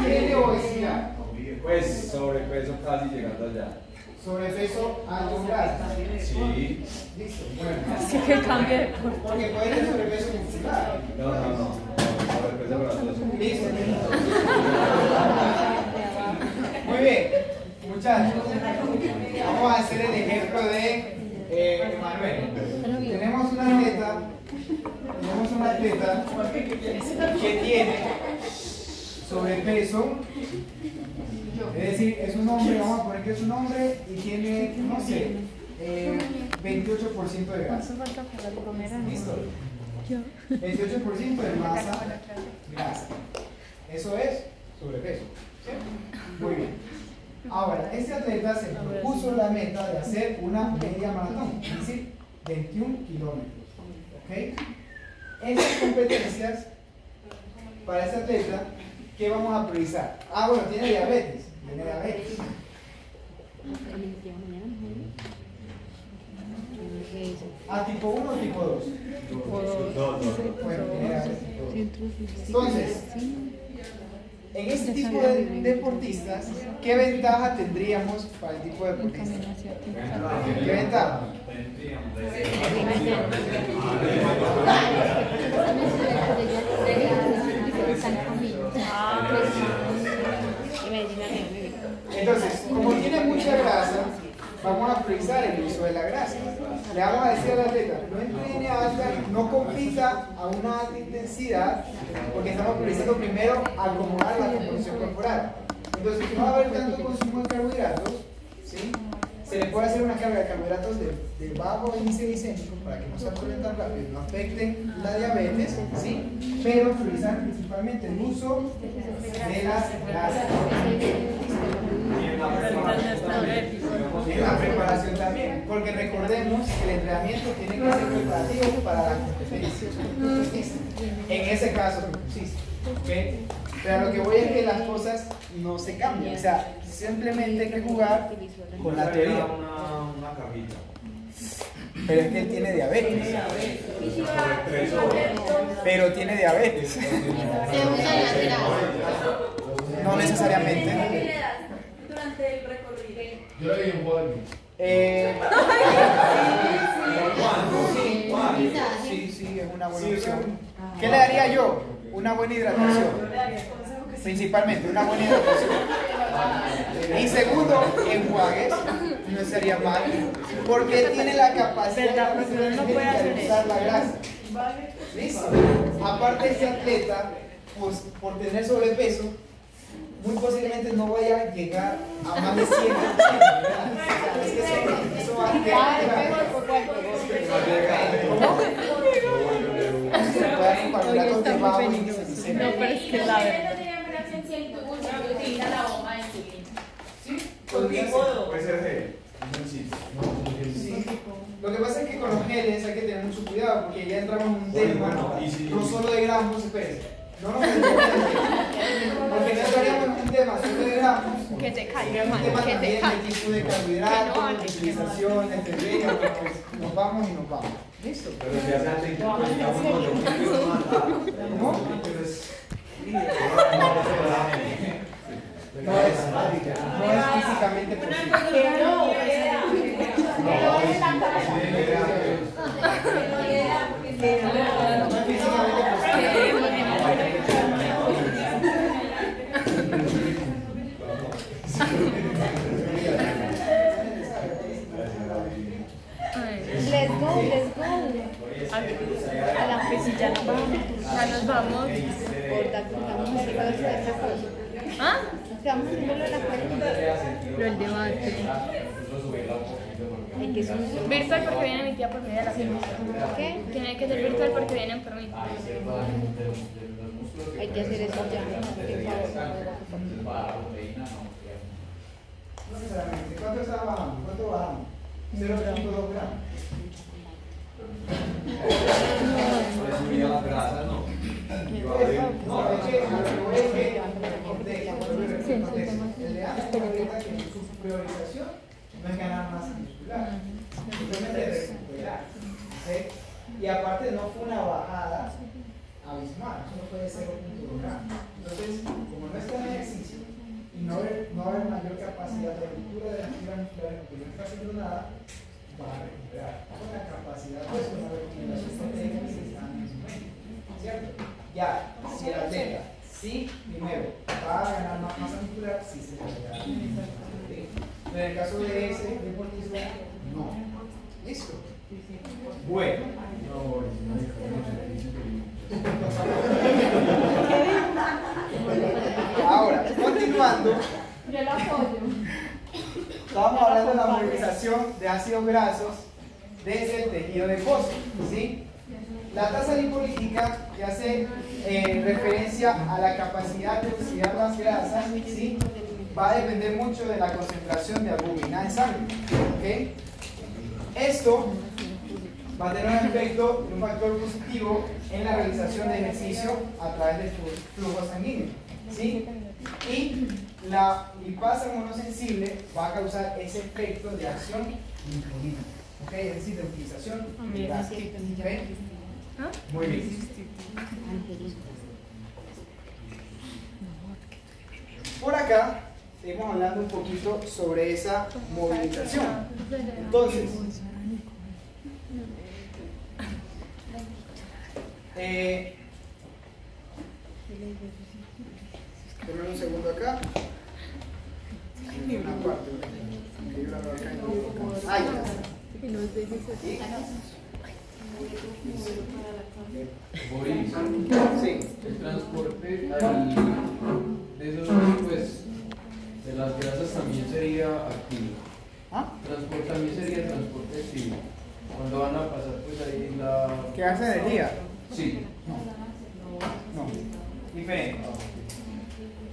¿Tiene obesidad? Pues sobrepeso casi llegando allá. Sobrepeso alto grado. Sí. Listo, bueno. Así que cambia de corte. Porque puede tener sobrepeso muscular. No. Sobrepeso gratuito. Listo. Muy bien, muchachos. Vamos a hacer el ejemplo de Emanuel. Tenemos una atleta que tiene sobrepeso. Es decir, es un hombre, vamos a poner que es un hombre y tiene, no sé, 28% de grasa. ¿Listo? 28% de masa grasa. Eso es sobrepeso. ¿Sí? Muy bien. Ahora, este atleta se propuso la meta de hacer una media maratón, es decir, 21 kilómetros. ¿Ok? Estas competencias, para este atleta, ¿qué vamos a priorizar? Ah, bueno, tiene diabetes. Tiene diabetes. ¿A tipo 1 o tipo 2? Bueno, tiene diabetes. Entonces, en este tipo de deportistas, ¿qué ventaja tendríamos para el tipo de deportista? ¿Qué ventaja? Entonces, como tiene mucha grasa, vamos a priorizar el uso de la grasa. Le vamos a decir al atleta, no entrene alta, no compita a una alta intensidad, porque estamos priorizando primero acomodar la composición corporal. Entonces, no va a haber tanto consumo de carbohidratos, ¿sí? Se le puede hacer una carga de carbohidratos de bajo índice glicémico para que no se absorben tan rápido, no afecten la diabetes, ¿sí? Pero priorizar principalmente el uso de las grasas. En la preparación también, porque recordemos que el entrenamiento tiene que ser preparativo para la competencia. En ese caso que pusiste, ¿okay? Pero lo que voy es que las cosas no se cambian, o sea, simplemente hay que jugar con la teoría. Una cajita. Pero es que él tiene diabetes. Pero tiene diabetes. No necesariamente. Durante el recorrido. Yo le di un bol. Sí, es una buena opción. ¿Qué le daría yo? Una buena hidratación. Principalmente, una buena hidratación. Y segundo, enjuagues. No sería mal. Porque tiene la capacidad de usar la grasa. ¿Listo? Aparte, este atleta, pues, por tener sobrepeso, muy posiblemente no vaya a llegar a más de 100%. Eso va a quedar. Se puede dar un carbohidrato de bajo índice glicémico. No, pero es que la verdad. Sí, Puede ser gel. Sí. Lo que pasa es que con los geles hay que tener mucho cuidado porque ya entramos en un tema no solo de gramos, espérense. No nos metemos en el tema. Porque no entraríamos en un tema solo de gramos. Que te caiga, un hermano, tema que te también caiga. de tipo de carbohidratos, utilización, de teoría, pues nos vamos y nos vamos. ¿Listo? Pero si hace antes que pues digamos no yo quiero matar. ¿No? No es físicamente posible. No es físicamente Let's go, let's go. A la pesilla nos vamos. Ya nos vamos. Vamos a hacer otra cosa. ¿Ah? Vamos a hacerlo de la cuenta. Lo del debate. Hay que subir. Virtual porque viene mi tía por medio de la firma. ¿Qué? Tiene que ser virtual porque vienen por mí. Hay que hacer eso ya. No necesariamente. ¿Cuánto está bajando? ¿Cuánto bajamos? 0.2 gramos. Subía las grasas, ¿no? No, es que a lo que voy es que el de antes comenta que su priorización no es ganar masa muscular, simplemente recuperar. ¿Sí? Y aparte no fue una bajada abismal, solo fue de 0.2 gramos. Entonces, como no está en ejercicio y no va a haber mayor capacidad de ruptura de las fibras musculares porque no está haciendo nada, va a recuperar con la capacidad pues con la recuperación proteica que está en su mente, ¿cierto? Ya, si el atleta sí, primero va a ganar más masa muscular, sí se puede ganar. Pero en el caso de ese deportista, no. ¿Listo? Bueno. Ahora, continuando. Yo lo apoyo. Estábamos hablando de la movilización de ácidos grasos desde el tejido adiposo, ¿sí? La tasa lipolítica, que hace referencia a la capacidad de oxidar las grasas, ¿sí? Va a depender mucho de la concentración de albúmina en sangre. ¿Okay? Esto va a tener un efecto, un factor positivo en la realización de ejercicio a través del flujo sanguíneo, ¿sí? Y la lipasa monosensible va a causar ese efecto de acción lipolítica, ¿okay? Es decir, de utilización de gas. ¿Okay? Muy bien. Por acá seguimos hablando un poquito sobre esa movilización. Entonces, denme un segundo acá. Una parte. Ahí Boris, sí. el transporte de esos pues de las grasas también sería activo. ¿Ah? También sería transporte activo. Cuando van a pasar pues ahí en la... ¿Qué hace energía? Sí. No. Diferente.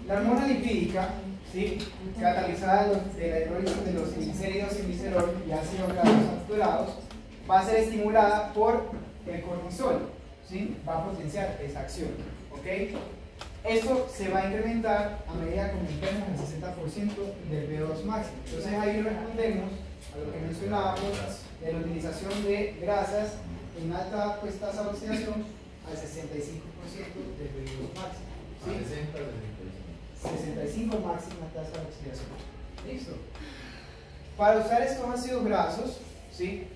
La hormona lipídica, ¿sí? Catalizada de la hidrólisis de los glicéridos y glicerol y ácidos grasos saturados, va a ser estimulada por el cortisol, ¿sí? Va a potenciar esa acción, ¿ok? Esto se va a incrementar a medida que aumentemos el 60% del VO2 máximo. Entonces ahí respondemos a lo que mencionábamos de la utilización de grasas en alta pues, tasa de oxidación al 65% del VO2 máximo, ¿sí? 65 máxima tasa de oxidación. ¿Listo? Para usar estos ácidos grasos, ¿sí?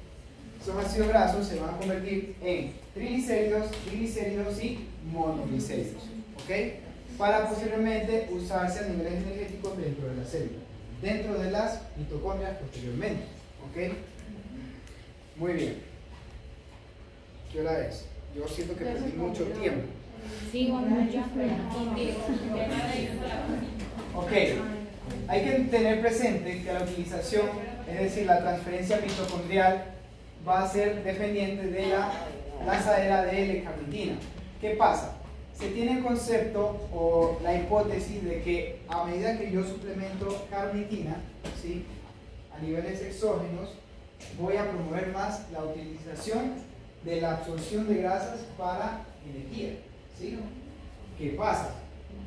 Estos ácidos grasos se van a convertir en triglicéridos, triglicéridos y monoglicéridos, ¿ok? Para posiblemente usarse a niveles energéticos dentro de la célula, dentro de las mitocondrias posteriormente, ¿ok? Muy bien. ¿Qué hora es? Yo siento que perdí mucho tiempo. Sí, vamos ya. Ok, hay que tener presente que la utilización, es decir, la transferencia mitocondrial, va a ser dependiente de la lanzadera de L-carnitina. ¿Qué pasa? Se tiene el concepto o la hipótesis de que a medida que yo suplemento carnitina, ¿sí? A niveles exógenos, voy a promover más la utilización de la absorción de grasas para energía, ¿sí? ¿Qué pasa?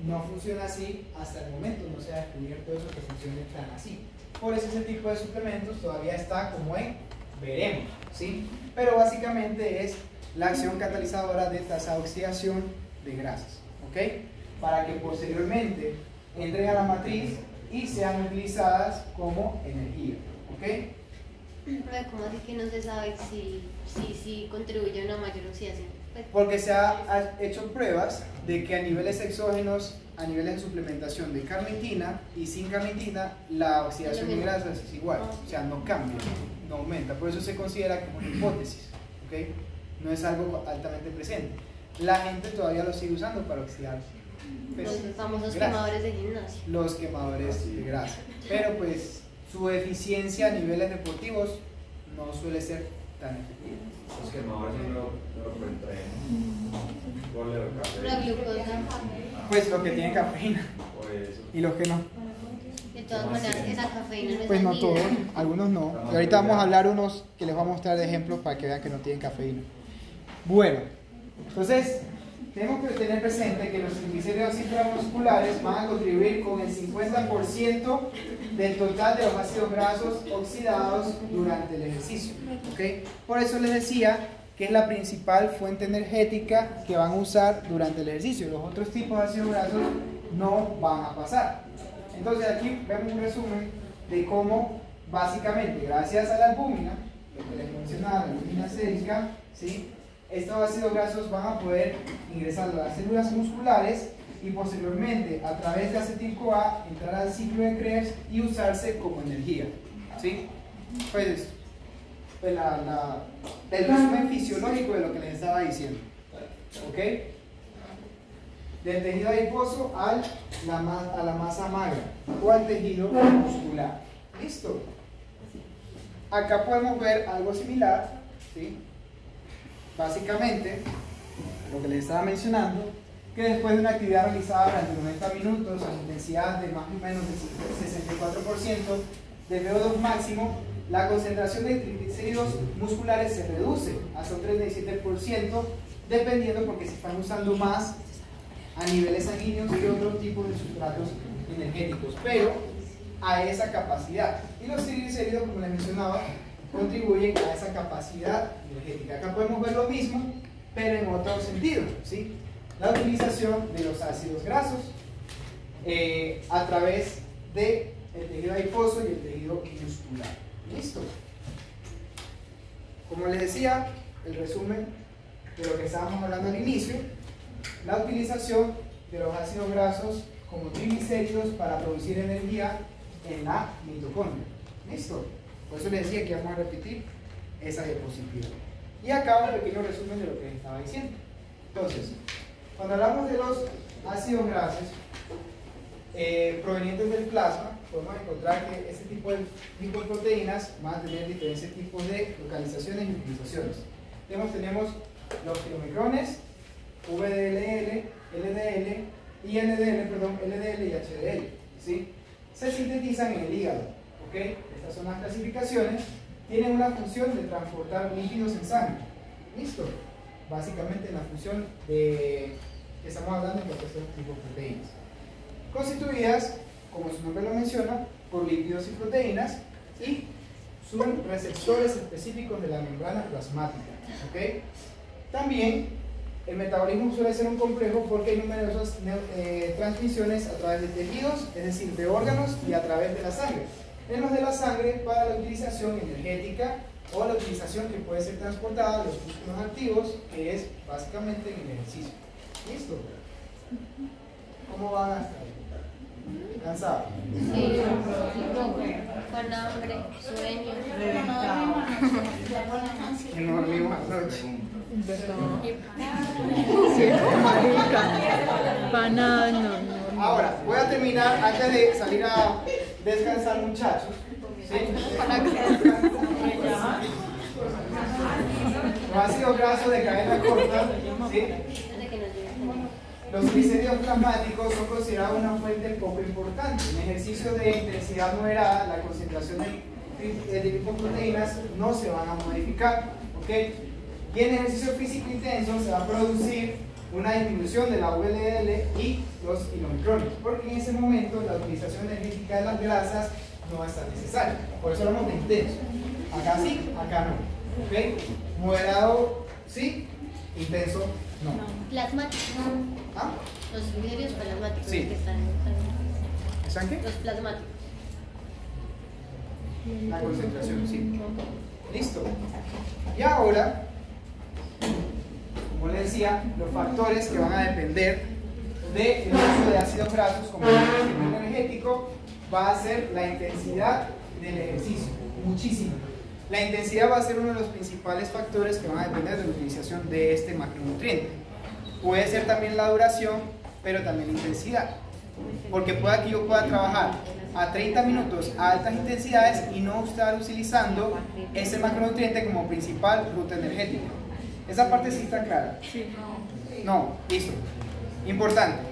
No funciona así hasta el momento, no se ha descubierto eso que funcione tan así. Por eso ese tipo de suplementos todavía está como en veremos, ¿sí? Pero básicamente es la acción catalizadora de tasa de oxidación de grasas, ¿ok? Para que posteriormente entren a la matriz y sean utilizadas como energía, ¿ok? Pero ¿cómo así que no se sabe si contribuye a una mayor oxidación? Pues, porque se ha hecho pruebas de que a niveles exógenos, a niveles de suplementación de carnitina y sin carnitina, la oxidación de grasas es igual, o sea, no cambia, no aumenta. Por eso se considera como una hipótesis, ¿ok? No es algo altamente presente. La gente todavía lo sigue usando para oxidar pues, los famosos grasa. quemadores de gimnasio. Los quemadores de grasa. Pero pues su eficiencia a niveles deportivos no suele ser tan efectiva. Los quemadores son lo que entrenan. La glucosa. Pues los que tienen cafeína y los que no. De todas maneras, esa cafeína no es Pues no dañina. todos, algunos no. Y ahorita vamos a hablar unos que les voy a mostrar de ejemplos para que vean que no tienen cafeína. Bueno, entonces tenemos que tener presente que los triglicéridos intramusculares van a contribuir con el 50% del total de los ácidos grasos oxidados durante el ejercicio, ¿okay? Por eso les decía que es la principal fuente energética que van a usar durante el ejercicio. Los otros tipos de ácidos grasos no van a pasar. Entonces aquí vemos un resumen de cómo básicamente gracias a la albúmina, lo que les mencionaba, la albúmina sérica, ¿sí? Estos ácidos grasos van a poder ingresar a las células musculares y posteriormente a través de acetil-CoA entrar al ciclo de Krebs y usarse como energía, ¿sí? Pues el resumen fisiológico de lo que les estaba diciendo, ¿ok? Del tejido adiposo a la masa magra o al tejido muscular. ¿Listo? Acá podemos ver algo similar, ¿sí? básicamente, lo que les estaba mencionando, que después de una actividad realizada durante 90 minutos a intensidad de más o menos del 64% del VO2 máximo, la concentración de triglicéridos musculares se reduce hasta un 37%, dependiendo porque se están usando más a niveles sanguíneos que otros tipos de sustratos energéticos, pero a esa capacidad. Y los triglicéridos, como les mencionaba, contribuyen a esa capacidad energética. Acá podemos ver lo mismo, pero en otro sentido, ¿sí? La utilización de los ácidos grasos a través del tejido adiposo y el tejido muscular. ¿Listo? Como les decía, el resumen de lo que estábamos hablando al inicio, la utilización de los ácidos grasos como triglicéridos para producir energía en la mitocondria. ¿Listo? Por eso les decía que vamos a repetir esa diapositiva. Y acá un pequeño resumen de lo que les estaba diciendo. Entonces, cuando hablamos de los ácidos grasos provenientes del plasma, podemos encontrar que este tipo de lipoproteínas van a tener diferentes tipos de localizaciones y utilizaciones. Tenemos los kilomicrones, VDLL, LDL y LDL y HDL, ¿sí? Se sintetizan en el hígado, ¿ok? Estas son las clasificaciones. Tienen una función de transportar lípidos en sangre. ¿Listo? Básicamente la función de que estamos hablando en cuanto a estas lipoproteínas. Constituidas, como su nombre lo menciona, por lípidos y proteínas y son receptores específicos de la membrana plasmática. ¿Ok? También el metabolismo suele ser un complejo porque hay numerosas transmisiones a través de tejidos, es decir, de órganos y a través de la sangre. En los de la sangre para la utilización energética o la utilización que puede ser transportada a los músculos activos, que es básicamente en el ejercicio. ¿Listo? ¿Cómo van hasta ahí? ¿Cansados? Sí, con hambre, sueño. Y no dormimos anoche. Ahora, voy a terminar antes de salir a descansar, muchachos. ¿Sí? Los ácidos grasos de cadena corta, ¿sí? Los triglicéridos plasmáticos son considerados una fuente poco importante. En ejercicio de intensidad moderada, la concentración de lipoproteínas no se van a modificar. ¿Okay? Y en ejercicio físico intenso se va a producir una disminución de la VLL y los kilomicrones, porque en ese momento la utilización energética de las grasas no va a estar necesaria. Por eso hablamos de intenso. Acá sí, acá no. ¿Okay? Moderado sí, intenso no. Plasmáticos. ¿Ah? Los triglicéridos plasmáticos Sí. que están. ¿Están qué? Los plasmáticos. La concentración, sí. Listo. Y ahora, como les decía, los factores que van a depender del uso de ácidos grasos como combustible energético va a ser la intensidad del ejercicio, muchísimo. La intensidad va a ser uno de los principales factores que van a depender de la utilización de este macronutriente. Puede ser también la duración, pero también la intensidad. Porque pueda que yo pueda trabajar a 30 minutos a altas intensidades y no estar utilizando ese macronutriente como principal ruta energética. ¿Esa parte sí está clara? Sí. No, listo. Importante.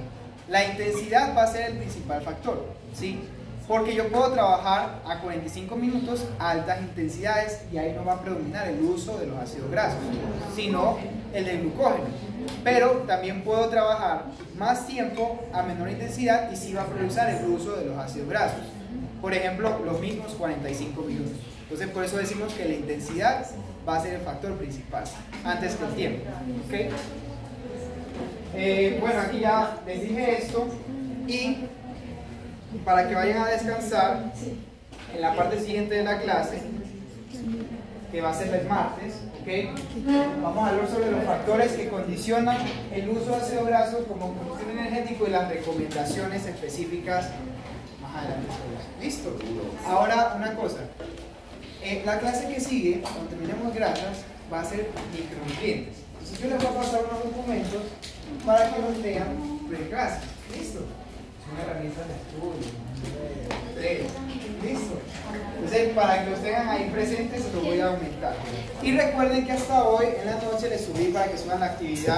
La intensidad va a ser el principal factor, ¿sí? Porque yo puedo trabajar a 45 minutos a altas intensidades y ahí no va a predominar el uso de los ácidos grasos, sino el del glucógeno. Pero también puedo trabajar más tiempo a menor intensidad y sí va a priorizar el uso de los ácidos grasos. Por ejemplo, los mismos 45 minutos. Entonces, por eso decimos que la intensidad va a ser el factor principal, antes que el tiempo. ¿Okay? Bueno, aquí ya les dije esto y para que vayan a descansar en la parte siguiente de la clase, que va a ser el martes, ¿okay? Vamos a hablar sobre los factores que condicionan el uso de ácidos grasos como combustible energético y las recomendaciones específicas más adelante. ¿Listo? Ahora una cosa, la clase que sigue, cuando terminemos grasas, va a ser micronutrientes. Entonces yo les voy a pasar unos documentos para que los lean pre-clase. ¿Listo? Son herramientas de estudio, listo. Entonces Entonces, para que los tengan ahí presentes, se los voy a aumentar. Y recuerden que hasta hoy en la noche les subí para que suban la actividad